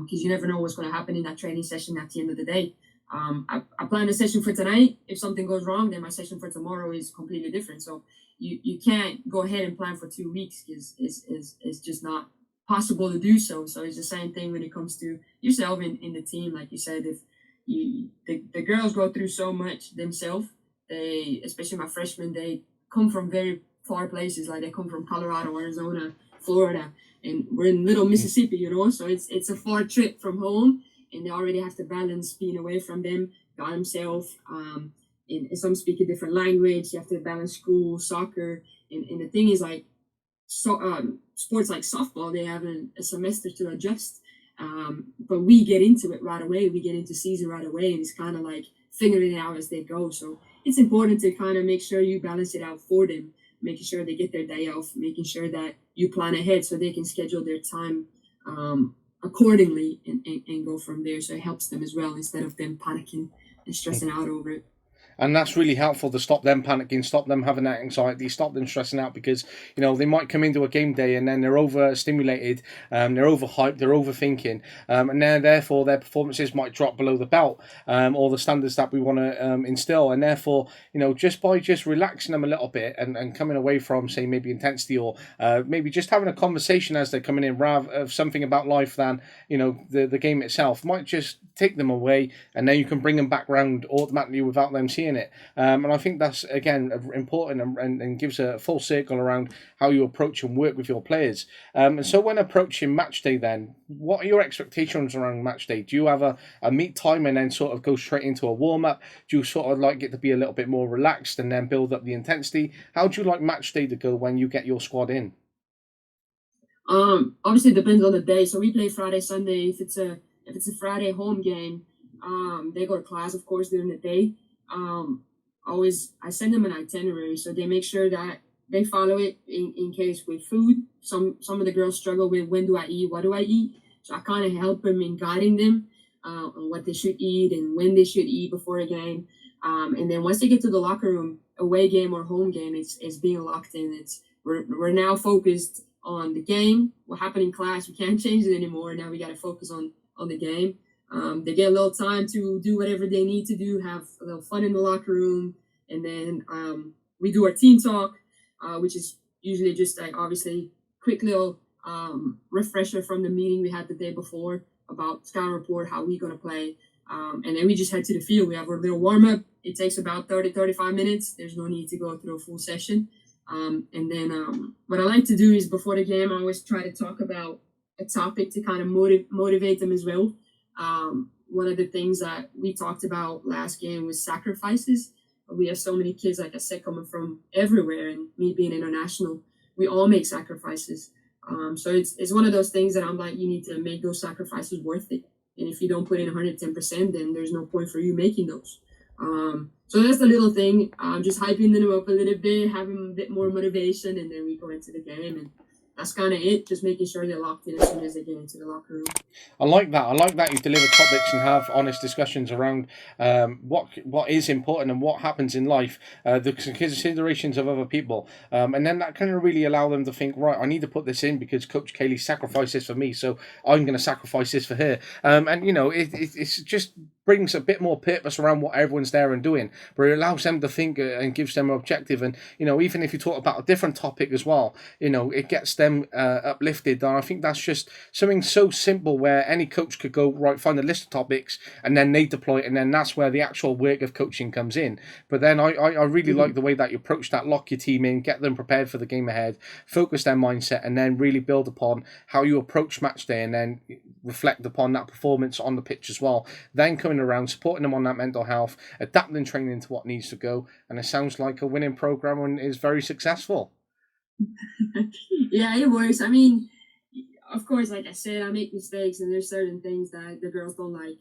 because you never know what's going to happen in that training session at the end of the day. I plan a session for tonight. If something goes wrong, then my session for tomorrow is completely different. So you can't go ahead and plan for 2 weeks, because it's just not possible to do so. So it's the same thing when it comes to yourself in the team. Like you said, if the girls go through so much themselves, they, especially my freshmen, they come from very far places. Like they come from Colorado, Arizona, Florida, and we're in little Mississippi, so it's a far trip from home, and they already have to balance being away from them by themselves. And some speak a different language. You have to balance school, soccer, and the thing is, like, sports like softball, they have a semester to adjust, but we get into it right away. We get into season right away, and it's kind of like figuring it out as they go. So it's important to kind of make sure you balance it out for them, making sure they get their day off, making sure that you plan ahead so they can schedule their time accordingly, and go from there. So it helps them as well, instead of them panicking and stressing out over it. And that's really helpful to stop them panicking, stop them having that anxiety, stop them stressing out, because they might come into a game day and then they're overstimulated, they're overhyped, they're overthinking, and then therefore their performances might drop below the belt, or the standards that we want to instill. And therefore, just by just relaxing them a little bit, and coming away from, say, maybe intensity, or maybe just having a conversation as they're coming in, rather of something about life than the game itself, might just take them away, and then you can bring them back round automatically without them seeing it. And I think that's, again, important, and gives a full circle around how you approach and work with your players. And so when approaching match day, then, what are your expectations around match day? Do you have a meet time and then sort of go straight into a warm-up? Do you sort of like it to be a little bit more relaxed and then build up the intensity? How do you like match day to go when you get your squad in? Obviously it depends on the day. So we play Friday, Sunday. If it's a Friday home game, they go to class, of course, during the day. Always I send them an itinerary, so they make sure that they follow it in case with food. Some of the girls struggle with, when do I eat, what do I eat? So I kind of help them in guiding them on what they should eat and when they should eat before a game. And then once they get to the locker room, away game or home game, it's being locked in. we're now focused on the game. What happened in class, we can't change it anymore. Now we got to focus on the game. They get a little time to do whatever they need to do, have a little fun in the locker room, and then we do our team talk, which is usually just like obviously quick little refresher from the meeting we had the day before about scout report, how we're going to play. And then we just head to the field. We have our little warm up. It takes about 35 minutes. There's no need to go through a full session. And then what I like to do is before the game, I always try to talk about a topic to kind of motivate them as well. One of the things that we talked about last game was sacrifices. We have so many kids, like I said, coming from everywhere, and me being international, we all make sacrifices. So it's one of those things that I'm like, you need to make those sacrifices worth it. And if you don't put in 110%, then there's no point for you making those. So that's the little thing. Just hyping them up a little bit, having a bit more motivation, and then we go into the game. And that's kind of it. Just making sure they're locked in as soon as they get into the locker room. I like that. I like that you deliver topics and have honest discussions around what is important and what happens in life, the considerations of other people, and then that kind of really allow them to think, right, I need to put this in because Coach Kayleigh sacrificed this for me, so I'm going to sacrifice this for her. And you know, it's just brings a bit more purpose around what everyone's there and doing, but it allows them to think and gives them an objective. And you know, even if you talk about a different topic as well, you know, it gets them uplifted. And I think that's just something so simple where any coach could go, right, find a list of topics and then they deploy it, and then that's where the actual work of coaching comes in. But then I really like the way that you approach that, lock your team in, get them prepared for the game ahead, focus their mindset, and then really build upon how you approach match day and then reflect upon that performance on the pitch as well. Then coming around, supporting them on that mental health, adapting training to what needs to go, and it sounds like a winning program and is very successful. Yeah, it works. I mean, of course, like I said, I make mistakes, and there's certain things that the girls don't like.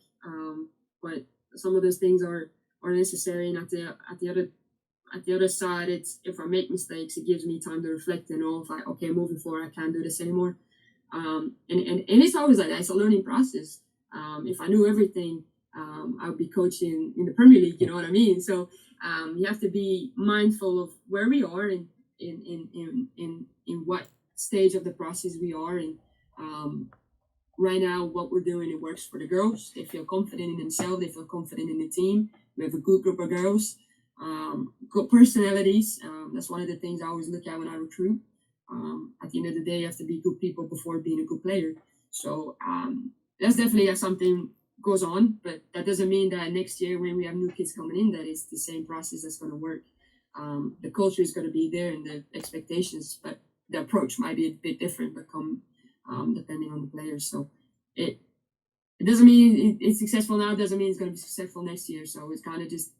But some of those things are necessary. And at the other side, it's if I make mistakes, it gives me time to reflect and know if okay, moving forward, I can't do this anymore. And it's always like that. It's a learning process. If I knew everything, I would be coaching in the Premier League. You know what I mean? So you have to be mindful of where we are and in what stage of the process we are in. Right now, what we're doing, it works for the girls. They feel confident in themselves. They feel confident in the team. We have a good group of girls, good personalities. That's one of the things I always look at when I recruit. At the end of the day, you have to be good people before being a good player. So that's definitely something goes on, but that doesn't mean that next year when we have new kids coming in, that it's the same process that's going to work. The culture is going to be there and the expectations, but the approach might be a bit different, but depending on the players. So it doesn't mean it's successful now. It doesn't mean it's going to be successful next year. So it's kind of just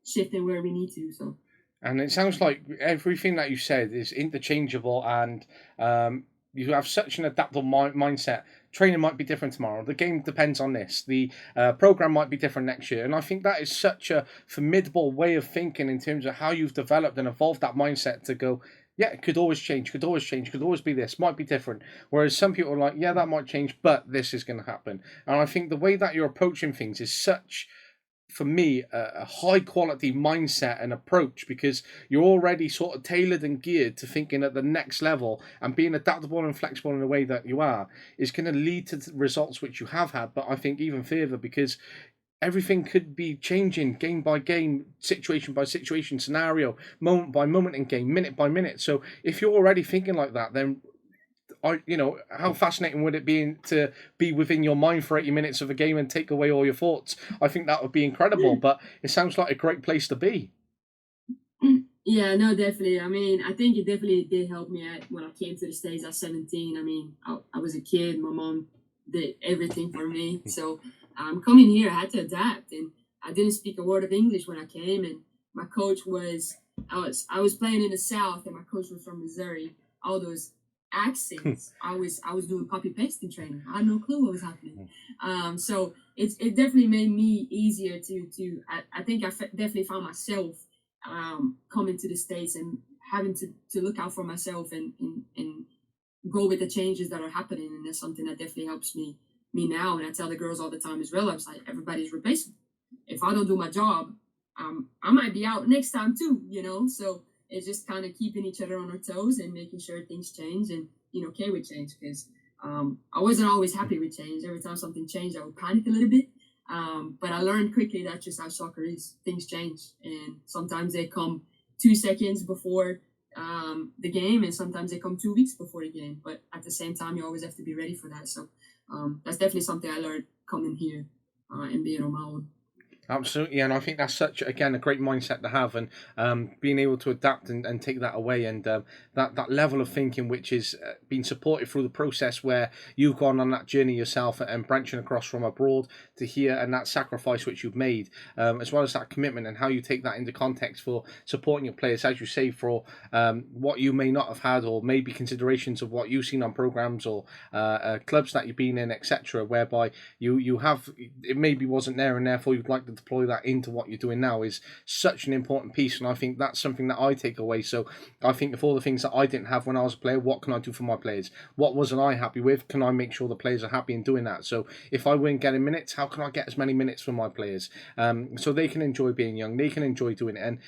shifting where we need to. So. And it sounds like everything that you said is interchangeable, and you have such an adaptable mindset. Training might be different tomorrow. The game depends on this. The program might be different next year. And I think that is such a formidable way of thinking in terms of how you've developed and evolved that mindset to go, yeah, it could always change, could always be this, might be different. Whereas some people are like, yeah, that might change, but this is going to happen. And I think the way that you're approaching things is such, for me, a high quality mindset and approach, because you're already sort of tailored and geared to thinking at the next level, and being adaptable and flexible in the way that you are is going to lead to the results which you have had, but I think even further, because everything could be changing game by game, situation by situation, scenario, moment by moment in game, minute by minute. So if you're already thinking like that, then how fascinating would it be to be within your mind for 80 minutes of a game and take away all your thoughts? I think that would be incredible, but it sounds like a great place to be. Yeah, no, definitely. I mean, I think it definitely did help me when I came to the States at 17. I mean, I was a kid. My mom did everything for me. So coming here, I had to adapt, and I didn't speak a word of English when I came. And my coach I was playing in the South, and my coach was from Missouri. All those accents, I was doing copy pasting training. I had no clue what was happening. So it definitely made me easier to I think I definitely found myself coming to the States and having to look out for myself and go with the changes that are happening. And that's something that definitely helps me now. And I tell the girls all the time as well, I was like, everybody's replaceable. If I don't do my job, I might be out next time too, So it's just kind of keeping each other on our toes and making sure things change and being okay with change. Because I wasn't always happy with change. Every time something changed, I would panic a little bit. But I learned quickly that's just how soccer is. Things change, and sometimes they come 2 seconds before the game, and sometimes they come 2 weeks before the game. But at the same time, you always have to be ready for that. So that's definitely something I learned coming here and being on my own. Absolutely, and I think that's such, again, a great mindset to have, and being able to adapt and take that away, and that level of thinking which is being supported through the process where you've gone on that journey yourself and branching across from abroad to here, and that sacrifice which you've made, as well as that commitment and how you take that into context for supporting your players, as you say, for what you may not have had, or maybe considerations of what you've seen on programs or clubs that you've been in, etc., whereby you have, it maybe wasn't there, and therefore you'd like to deploy that into what you're doing now, is such an important piece. And I think that's something that I take away. So I think of all the things that I didn't have when I was a player, what can I do for my players? What wasn't I happy with? Can I make sure the players are happy in doing that? So if I weren't getting minutes, how can I get as many minutes for my players, so they can enjoy being young, they can enjoy doing it? And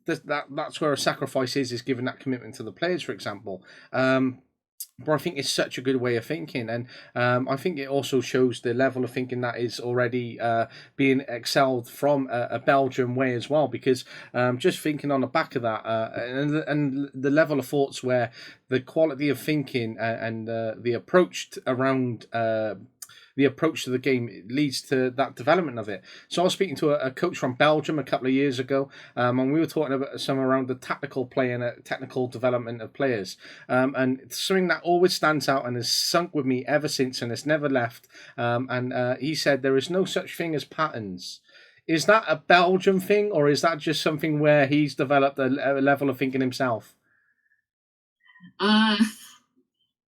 that's where a sacrifice is giving that commitment to the players, for example. But I think it's such a good way of thinking, and I think it also shows the level of thinking that is already being excelled from a Belgian way as well. Because just thinking on the back of that, and the level of thoughts where the quality of thinking and the approach around the approach to the game leads to that development of it. So I was speaking to a coach from Belgium a couple of years ago, and we were talking about some around the tactical play and technical development of players. And something that always stands out and has sunk with me ever since, and it's never left. And he said there is no such thing as patterns. Is that a Belgian thing, or is that just something where he's developed a level of thinking himself?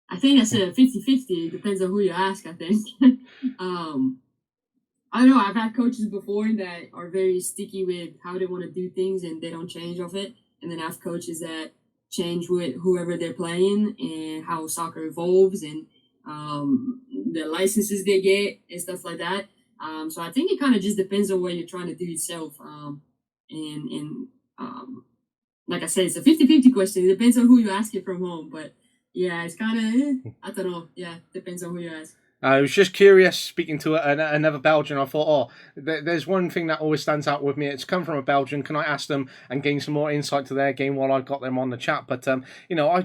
I think that's a 50-50. It depends on who you ask, I think. I don't know. I've had coaches before that are very sticky with how they want to do things and they don't change off it. And then I have coaches that change with whoever they're playing and how soccer evolves and the licenses they get and stuff like that. So I think it kind of just depends on what you're trying to do yourself. And like I said, it's a 50-50 question. It depends on who you ask it from home. But yeah, it's kind of, I don't know. Yeah, depends on who you ask. I was just curious, speaking to another Belgian. I thought, there's one thing that always stands out with me. It's come from a Belgian. Can I ask them and gain some more insight to their game while I've got them on the chat? But,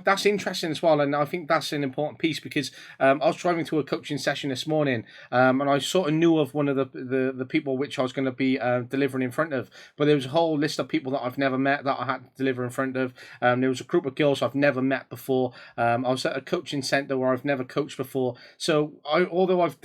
that's interesting as well. And I think that's an important piece because I was driving to a coaching session this morning and I sort of knew of one of the people which I was going to be delivering in front of. But there was a whole list of people that I've never met that I had to deliver in front of. There was a group of girls I've never met before. I was at a coaching centre where I've never coached before. So although I've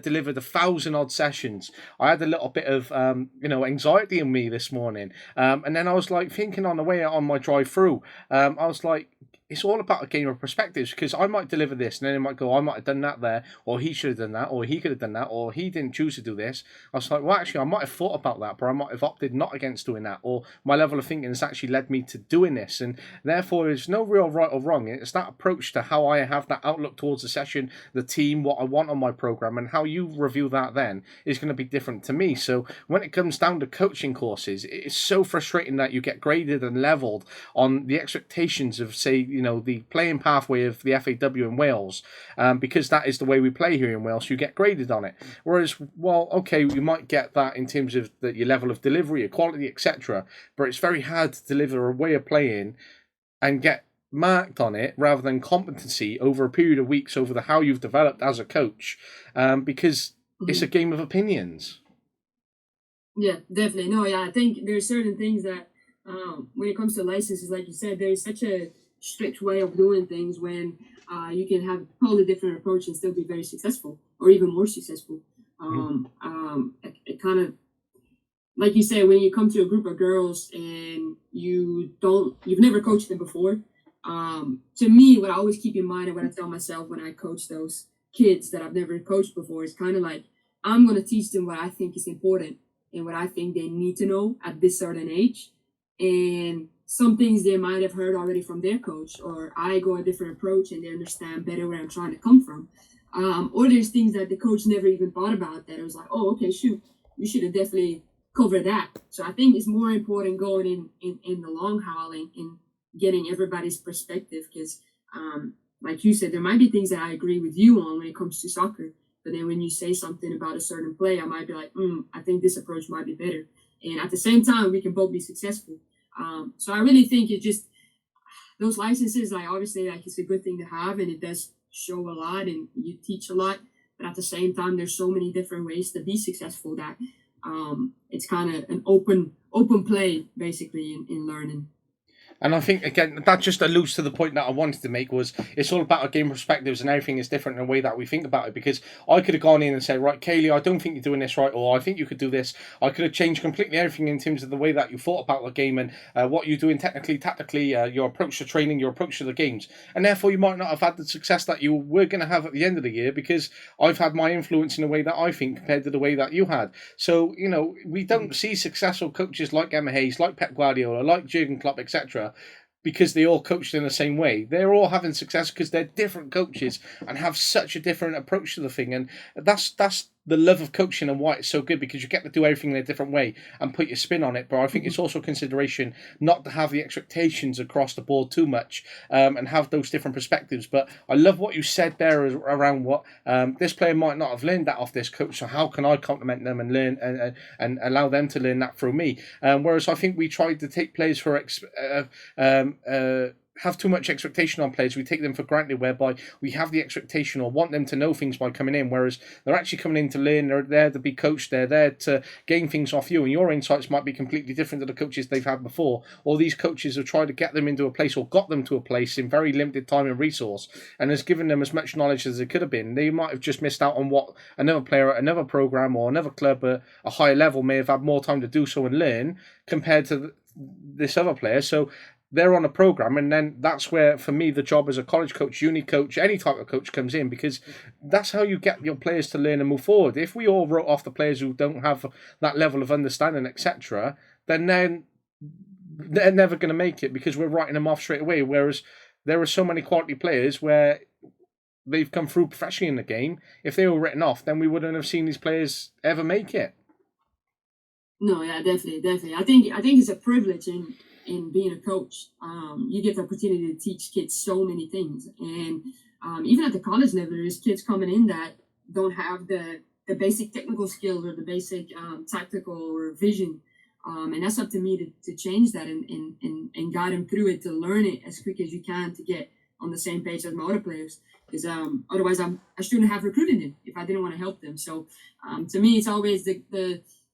delivered 1,000 odd sessions, I had a little bit of anxiety in me this morning, and then I was like thinking on the way on my drive through, I was like, it's all about a game of perspectives, because I might deliver this and then it might go, I might have done that there, or he should have done that, or he could have done that, or he didn't choose to do this. I was like, well, actually, I might have thought about that, but I might have opted not against doing that, or my level of thinking has actually led me to doing this, and therefore there's no real right or wrong. It's that approach to how I have that outlook towards the session, the team, what I want on my program, and how you review that then is going to be different to me. So when it comes down to coaching courses, it's so frustrating that you get graded and leveled on the expectations of, say, the playing pathway of the FAW in Wales, because that is the way we play here in Wales. You get graded on it. Whereas, well, okay, you might get that in terms of your level of delivery, your quality, etc. But it's very hard to deliver a way of playing and get marked on it rather than competency over a period of weeks over how you've developed as a coach, because it's a game of opinions. Yeah, definitely. No, yeah, I think there's certain things that when it comes to licenses, like you said, there's such a strict way of doing things when you can have a totally different approach and still be very successful or even more successful. It kind of, like you said, when you come to a group of girls and you've never coached them before, to me, what I always keep in mind and what I tell myself when I coach those kids that I've never coached before is kind of like, I'm going to teach them what I think is important and what I think they need to know at this certain age. And some things they might have heard already from their coach, or I go a different approach and they understand better where I'm trying to come from. Or there's things that the coach never even thought about that it was like, oh, okay, shoot, you should have definitely cover that. So I think it's more important going in the long haul and getting everybody's perspective, because like you said, there might be things that I agree with you on when it comes to soccer, but then when you say something about a certain play, I might be like, I think this approach might be better. And at the same time, we can both be successful. So I really think it just, those licenses, like obviously, like it's a good thing to have, and it does show a lot, and you teach a lot. But at the same time, there's so many different ways to be successful that it's kind of an open play basically in learning. And I think, again, that just alludes to the point that I wanted to make, was it's all about our game perspectives, and everything is different in the way that we think about it. Because I could have gone in and said, right, Kayleigh, I don't think you're doing this right, or I think you could do this. I could have changed completely everything in terms of the way that you thought about the game and what you're doing technically, tactically, your approach to training, your approach to the games. And therefore, you might not have had the success that you were going to have at the end of the year, because I've had my influence in the way that I think compared to the way that you had. So, you know, we don't see successful coaches like Emma Hayes, like Pep Guardiola, like Jurgen Klopp, etc., because they all coached in the same way. They're all having success because they're different coaches and have such a different approach to the thing. And that's the love of coaching and why it's so good, because you get to do everything in a different way and put your spin on it. But I think it's also a consideration not to have the expectations across the board too much, and have those different perspectives. But I love what you said there around what this player might not have learned that off this coach, so how can I compliment them and learn and allow them to learn that through me? Whereas I think we tried to take players for have too much expectation on players. We take them for granted, whereby we have the expectation or want them to know things by coming in, whereas they're actually coming in to learn. They're there to be coached. They're there to gain things off you, and your insights might be completely different to the coaches they've had before, or these coaches have tried to get them into a place or got them to a place in very limited time and resource, and has given them as much knowledge as it could have been. They might have just missed out on what another player at another program or another club at a higher level may have had more time to do so and learn compared to this other player. So they're on a program, and then that's where, for me, the job as a college coach, uni coach, any type of coach comes in, because that's how you get your players to learn and move forward. If we all wrote off the players who don't have that level of understanding, etc., then they're never going to make it, because we're writing them off straight away. Whereas there are so many quality players where they've come through professionally in the game. If they were written off, then we wouldn't have seen these players ever make it. No, yeah, definitely. I think it's a privilege in being a coach. You get the opportunity to teach kids so many things, and even at the college level, there's kids coming in that don't have the basic technical skills or the basic tactical or vision, and that's up to me to change that and guide them through it, to learn it as quick as you can, to get on the same page as my other players, because otherwise I shouldn't have recruited them if I didn't want to help them. So to me, it's always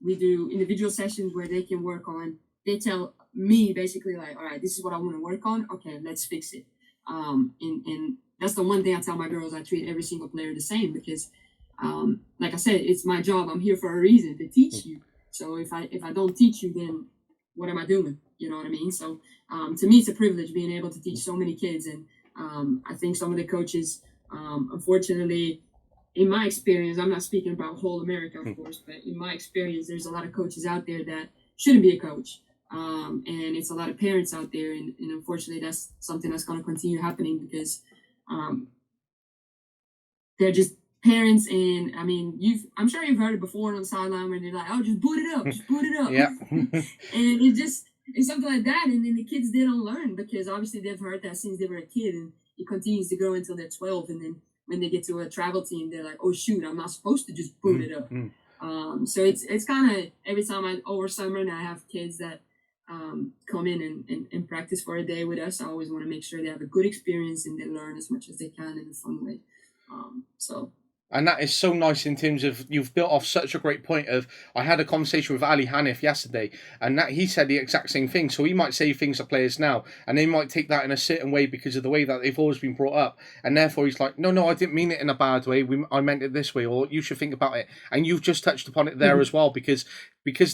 we do individual sessions where they can work on, they tell me basically like, all right, this is what I want to work on. Okay, let's fix it. And that's the one thing I tell my girls. I treat every single player the same, because like I said, it's my job. I'm here for a reason, to teach you. So if I don't teach you, then what am I doing? You know what I mean? So to me, it's a privilege being able to teach so many kids. And I think some of the coaches, unfortunately, in my experience, I'm not speaking about whole America, of course, but in my experience, there's a lot of coaches out there that shouldn't be a coach. And it's a lot of parents out there. And unfortunately, that's something that's going to continue happening, because they're just parents. And I mean, I'm sure you've heard it before on the sideline where they're like, oh, just boot it up. Just boot it up. Yeah. And it's something like that. And then the kids, they don't learn, because obviously they've heard that since they were a kid, and it continues to grow until they're 12. And then when they get to a travel team, they're like, oh, shoot, I'm not supposed to just boot it up. So it's kind of, every time over summer and I have kids that come in and practice for a day with us, I always want to make sure they have a good experience and they learn as much as they can in a fun way. And that is so nice, in terms of, you've built off such a great point of, I had a conversation with Ali Hanif yesterday, and that he said the exact same thing. So he might say things to players now, and they might take that in a certain way because of the way that they've always been brought up. And therefore he's like, no, I didn't mean it in a bad way. I meant it this way, or you should think about it. And you've just touched upon it there as well, because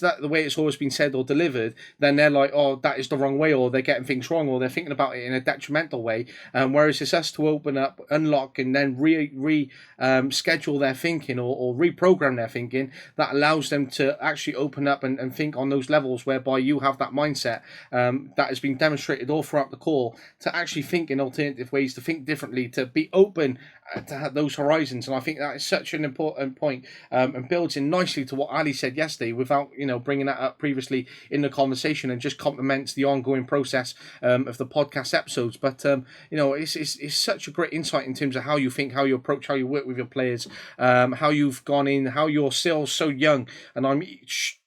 that the way it's always been said or delivered, then they're like, oh, that is the wrong way, or they're getting things wrong, or they're thinking about it in a detrimental way. Whereas it's us to open up, unlock, and then schedule their thinking, or reprogram their thinking, that allows them to actually open up and think on those levels, whereby you have that mindset that has been demonstrated all throughout the call, to actually think in alternative ways, to think differently, to be open to have those horizons. And I think that is such an important point, and builds in nicely to what Ali said yesterday with without, bringing that up previously in the conversation, and just complements the ongoing process of the podcast episodes. But, it's such a great insight in terms of how you think, how you approach, how you work with your players, how you've gone in, how you're still so young. And I'm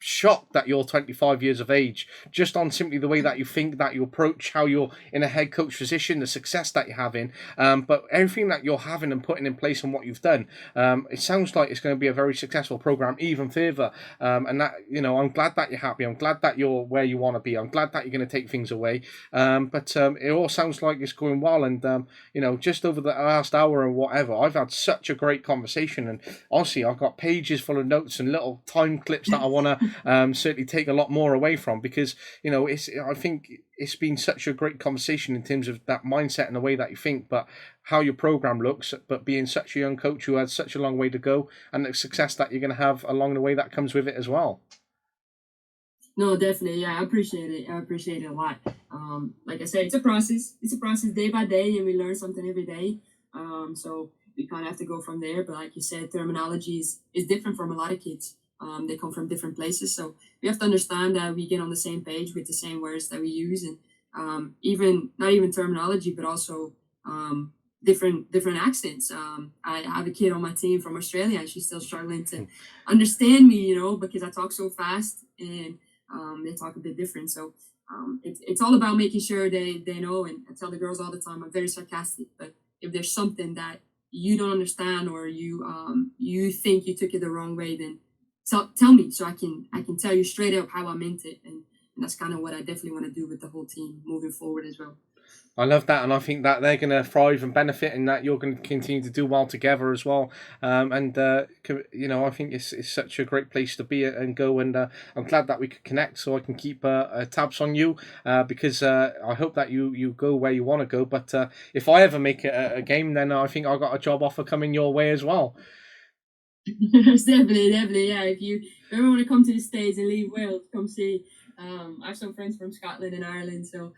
shocked that you're 25 years of age, just on simply the way that you think, that you approach, how you're in a head coach position, the success that you're having, but everything that you're having and putting in place and what you've done, it sounds like it's going to be a very successful program even further. And that, I'm glad that you're happy. I'm glad that you're where you want to be. I'm glad that you're going to take things away. But it all sounds like it's going well. And, just over the last hour and whatever, I've had such a great conversation. And honestly, I've got pages full of notes and little time clips that I want to certainly take a lot more away from, because, I think it's been such a great conversation in terms of that mindset and the way that you think, but how your program looks, but being such a young coach who has such a long way to go, and the success that you're going to have along the way that comes with it as well. No, definitely. Yeah, I appreciate it. I appreciate it a lot. Like I said, it's a process. It's a process day by day, and we learn something every day. So we kind of have to go from there. But like you said, terminology is different from a lot of kids. They come from different places. So we have to understand that we get on the same page with the same words that we use. And even not even terminology, but also different accents. I have a kid on my team from Australia, and she's still struggling to understand me, because I talk so fast, and they talk a bit different. So it's all about making sure they know. And I tell the girls all the time, I'm very sarcastic, but if there's something that you don't understand, or you think you took it the wrong way, then tell me, so I can tell you straight up how I meant it. And that's kind of what I definitely want to do with the whole team moving forward as well. I love that, and I think that they're going to thrive and benefit, and that you're going to continue to do well together as well. I think it's such a great place to be and go, and I'm glad that we could connect, so I can keep tabs on you, because I hope that you go where you want to go. But if I ever make a game, then I think I got a job offer coming your way as well. Definitely, yeah. If you ever want to come to the States and leave Wales, come see. I have some friends from Scotland and Ireland, so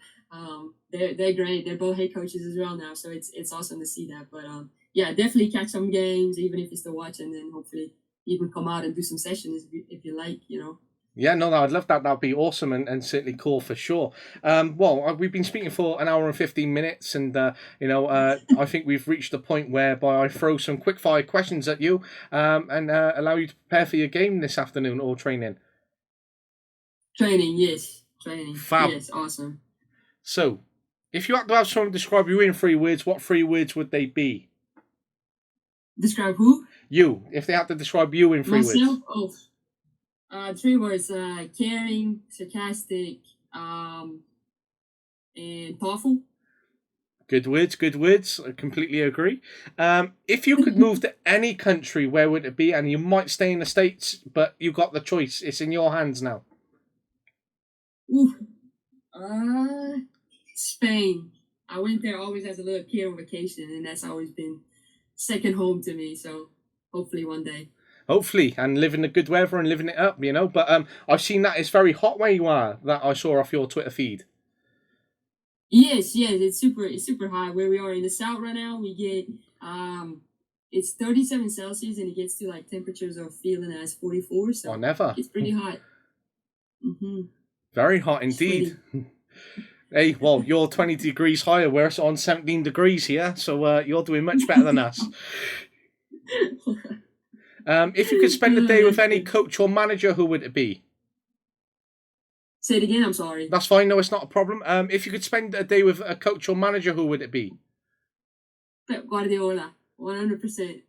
they're great. They're both head coaches as well now, so it's awesome to see that. But yeah, definitely catch some games, even if you're still watching, and hopefully even come out and do some sessions if you like, Yeah, no, I'd love that. That'd be awesome, and certainly cool for sure. Well, we've been speaking for an hour and 15 minutes, and I think we've reached the point whereby I throw some quick fire questions at you, and allow you to prepare for your game this afternoon or training. Training, yes. Training. Fab. Yes, awesome. So, if you had to have someone describe you in 3 words, what 3 words would they be? Describe who? You. If they had to describe you in 3 words. Myself? 3 words: caring, sarcastic, and thoughtful. Good words. I completely agree. If you could move to any country, where would it be? And you might stay in the States, but you got the choice. It's in your hands now. Ooh. Spain. I went there always as a little kid on vacation, and that's always been second home to me. So hopefully one day. Hopefully, and living the good weather and living it up, But I've seen that it's very hot where you are. That I saw off your Twitter feed. Yes, it's super hot where we are in the south right now. We get it's 37 Celsius, and it gets to like temperatures of feeling as 44. So it's pretty hot. Mm-hmm. Very hot indeed. Hey, well, you're 20 degrees higher. We're on 17 degrees here, so you're doing much better than us. If you could spend a day with any coach or manager, who would it be? Say it again, I'm sorry. That's fine, no, it's not a problem. If you could spend a day with a coach or manager, who would it be? Pep Guardiola, 100%.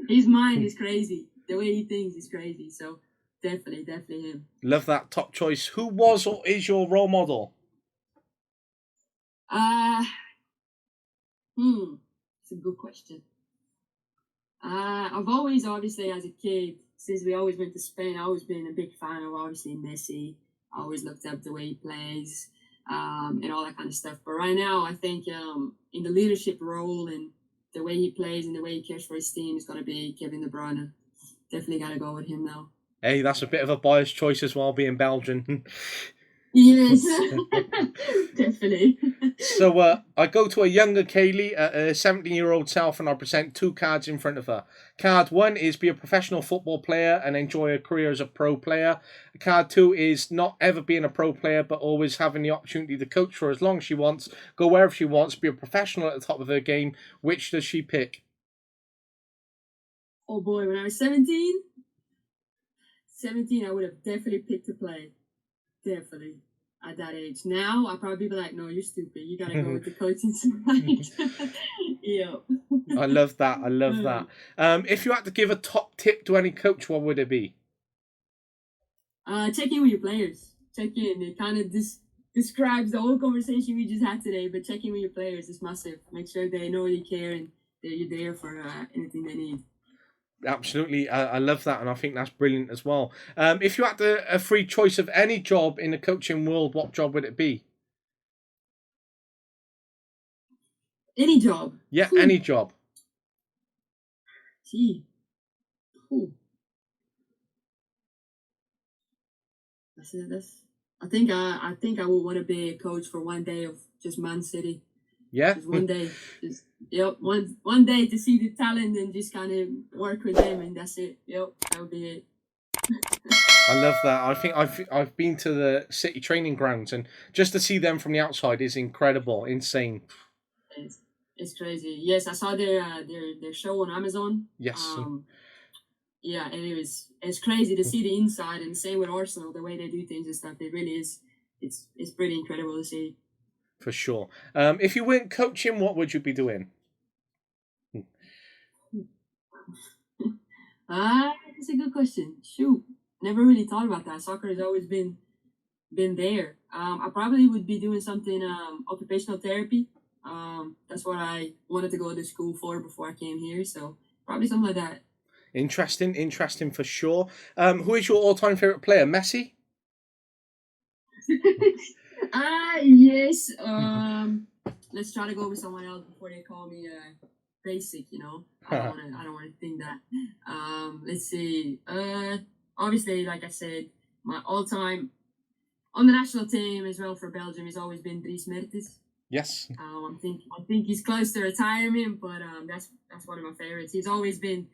His mind is crazy. The way he thinks is crazy, so definitely him. Love that, top choice. Who was or is your role model? It's a good question. I've always, obviously, as a kid, since we always went to Spain, I've always been a big fan of, obviously, Messi. I always looked up the way he plays, and all that kind of stuff. But right now, I think in the leadership role and the way he plays and the way he cares for his team is going to be Kevin De Bruyne. Definitely got to go with him now. Hey, that's a bit of a biased choice as well, being Belgian. Yes, definitely. So I go to a younger Kayleigh, a 17-year-old self, and I present two cards in front of her. Card one is be a professional football player and enjoy a career as a pro player. Card two is not ever being a pro player, but always having the opportunity to coach for as long as she wants, go wherever she wants, be a professional at the top of her game. Which does she pick? Oh boy, when I was 17, I would have definitely picked to play. Definitely. At that age. Now, I'd probably be like, no, you're stupid. You gotta go with the coaching side. Yeah. I love that. I love that. If you had to give a top tip to any coach, what would it be? Check in with your players. Check in. It kind of describes the whole conversation we just had today, but check in with your players is massive. Make sure they know you care and that you're there for anything they need. Absolutely, I love that, and I think that's brilliant as well. If you had a free choice of any job in the coaching world, what job would it be? Any job. Yeah, any job. Gee. Whew. That's. I think I would want to be a coach for one day of just Man City. Yeah. Just one day. Just one day to see the talent and just kind of work with them, and that's it. Yep, that would be it. I love that. I think I've been to the City training grounds, and just to see them from the outside is incredible, insane. It's crazy. Yes, I saw their show on Amazon. Yes. Yeah, and it's crazy to see the inside, and same with Arsenal, the way they do things and stuff. It really is. It's pretty incredible to see. For sure. If you weren't coaching, what would you be doing? That's a good question. Shoot, never really thought about that. Soccer has always been there. I probably would be doing something occupational therapy. That's what I wanted to go to school for before I came here. So probably something like that. Interesting for sure. Who is your all-time favorite player? Messi? Yes. Let's try to go with someone else before they call me basic. You know, I don't want to think that. Let's see. Obviously, like I said, my all-time on the national team as well for Belgium has always been Dries Mertens. Yes. I think he's close to retirement, but that's one of my favorites. He's always been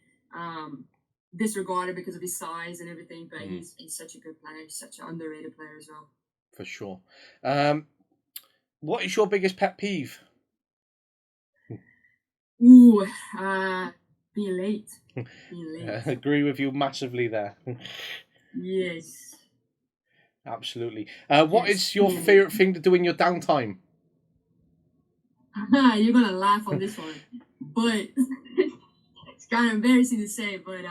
disregarded because of his size and everything, but he's such a good player. He's such an underrated player as well. For sure. What is your biggest pet peeve? Ooh, being late. I agree with you massively there. Yes. Absolutely. What is your favorite thing to do in your downtime? You're gonna laugh on this one, but it's kind of embarrassing to say, but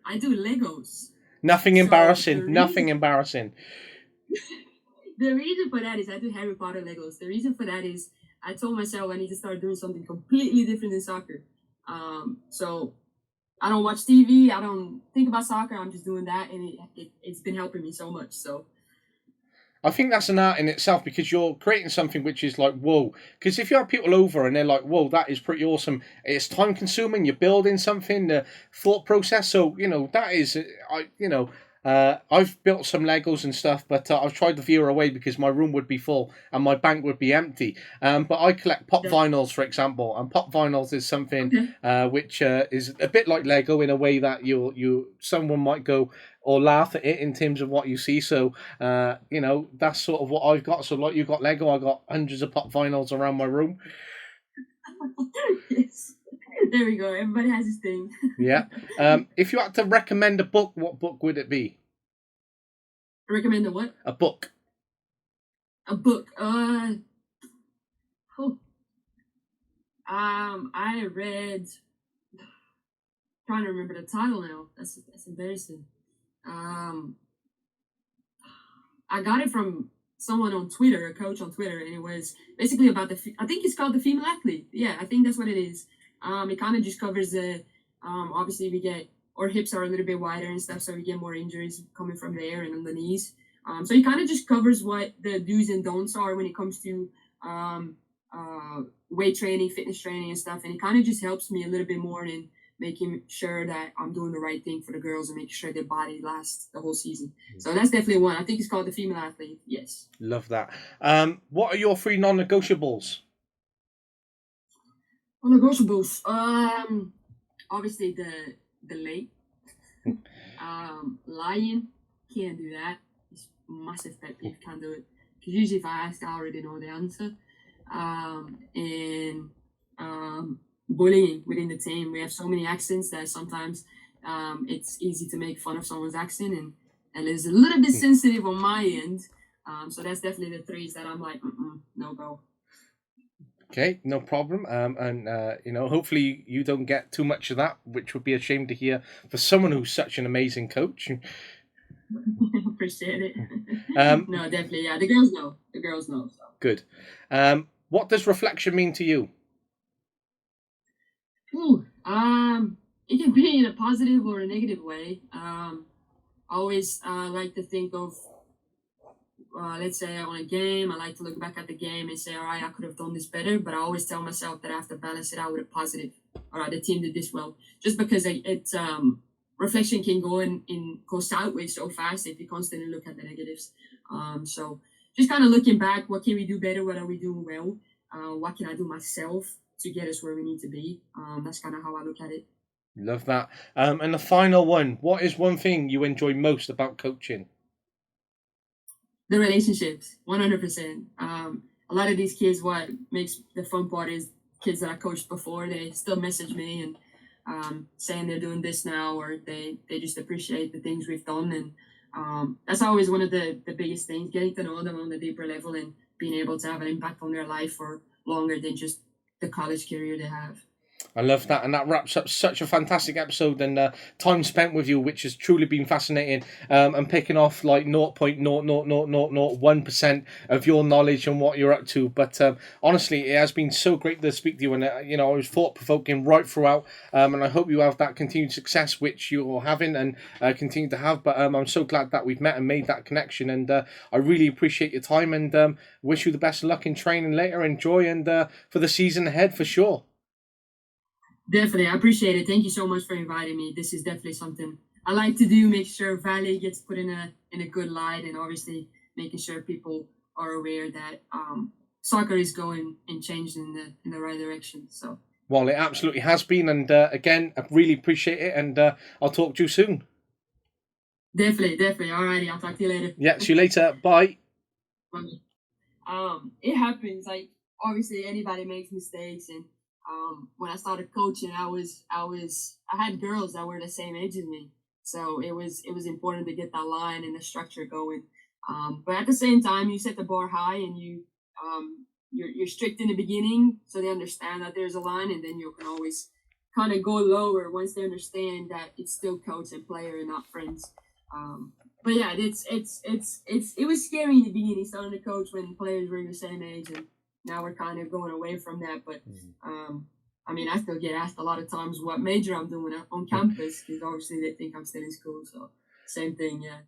I do Legos. Nothing embarrassing. Nothing embarrassing. The reason for that is I do Harry Potter Legos. The reason for that is I told myself I need to start doing something completely different than soccer. So I don't watch TV. I don't think about soccer. I'm just doing that, and it's been helping me so much. So I think that's an art in itself because you're creating something which is like, whoa. Because if you have people over and they're like, whoa, that is pretty awesome. It's time consuming. You're building something, the thought process. So, that is, I've built some Legos and stuff, but I've tried to veer away because my room would be full and my bank would be empty. But I collect pop vinyls, for example, and pop vinyls is something which is a bit like Lego in a way that someone might go or laugh at it in terms of what you see. So, that's sort of what I've got. So, like you got Lego, I got hundreds of pop vinyls around my room. Yes. There we go. Everybody has his thing. Yeah. If you had to recommend a book, what book would it be? Recommend a what? A book. A book. I read. Trying to remember the title now. That's embarrassing. I got it from someone on Twitter, a coach on Twitter, and it was basically about I think it's called The Female Athlete. Yeah, I think that's what it is. It kind of just covers the, obviously our hips are a little bit wider and stuff, so we get more injuries coming from there and on the knees. So it kind of just covers what the do's and don'ts are when it comes to weight training, fitness training and stuff, and it kind of just helps me a little bit more in making sure that I'm doing the right thing for the girls and making sure their body lasts the whole season. So that's definitely one. I think it's called the female athlete. Yes. Love that. What are your 3 non-negotiables? Non-negotiables. Obviously the late. Lying, can't do that. It's massive pet peeve. Can't do it because usually if I ask, I already know the answer. And bullying within the team. We have so many accents that sometimes it's easy to make fun of someone's accent, and it's a little bit sensitive on my end. So that's definitely the 3s that I'm like, no go. Okay, no problem. Hopefully you don't get too much of that, which would be a shame to hear for someone who's such an amazing coach. Appreciate it. No, definitely, yeah. The girls know. So. Good. What does reflection mean to you? It can be in a positive or a negative way. I always like to think of, let's say on a game, I like to look back at the game and say, all right, I could have done this better, but I always tell myself that I have to balance it out with a positive. All right, the team did this well. Just because reflection can go sideways so fast if you constantly look at the negatives. So just kind of looking back, what can we do better? What are we doing well? What can I do myself to get us where we need to be? That's kind of how I look at it. Love that. And the final one, what is one thing you enjoy most about coaching? The relationships, 100%. A lot of these kids, what makes the fun part is kids that I coached before, they still message me and saying they're doing this now, or they just appreciate the things we've done. And that's always one of the biggest things, getting to know them on a deeper level and being able to have an impact on their life for longer than just the college career they have. I love that, and that wraps up such a fantastic episode and time spent with you, which has truly been fascinating. And picking off like 0.00001% of your knowledge and what you're up to. But honestly, it has been so great to speak to you, and it was thought provoking right throughout. And I hope you have that continued success which you're having and continue to have. But I'm so glad that we've met and made that connection, and I really appreciate your time and wish you the best of luck in training later. Enjoy and for the season ahead for sure. Definitely, I appreciate it. Thank you so much for inviting me. This is definitely something I like to do. Make sure Valley gets put in a good light, and obviously making sure people are aware that soccer is going and changing in the right direction. So. Well, it absolutely has been, and again, I really appreciate it, and I'll talk to you soon. Definitely. Alrighty, I'll talk to you later. Yeah, see you later. Bye. It happens. Like obviously, anybody makes mistakes, and when I started coaching, I had girls that were the same age as me, so it was important to get that line and the structure going. But at the same time, you set the bar high, and you're strict in the beginning, so they understand that there's a line, and then you can always kind of go lower once they understand that it's still coach and player and not friends. But yeah, it was scary in the beginning starting to coach when players were the same age, and now we're kind of going away from that. But I mean, I still get asked a lot of times what major I'm doing on campus because obviously they think I'm still in school. So same thing, yeah.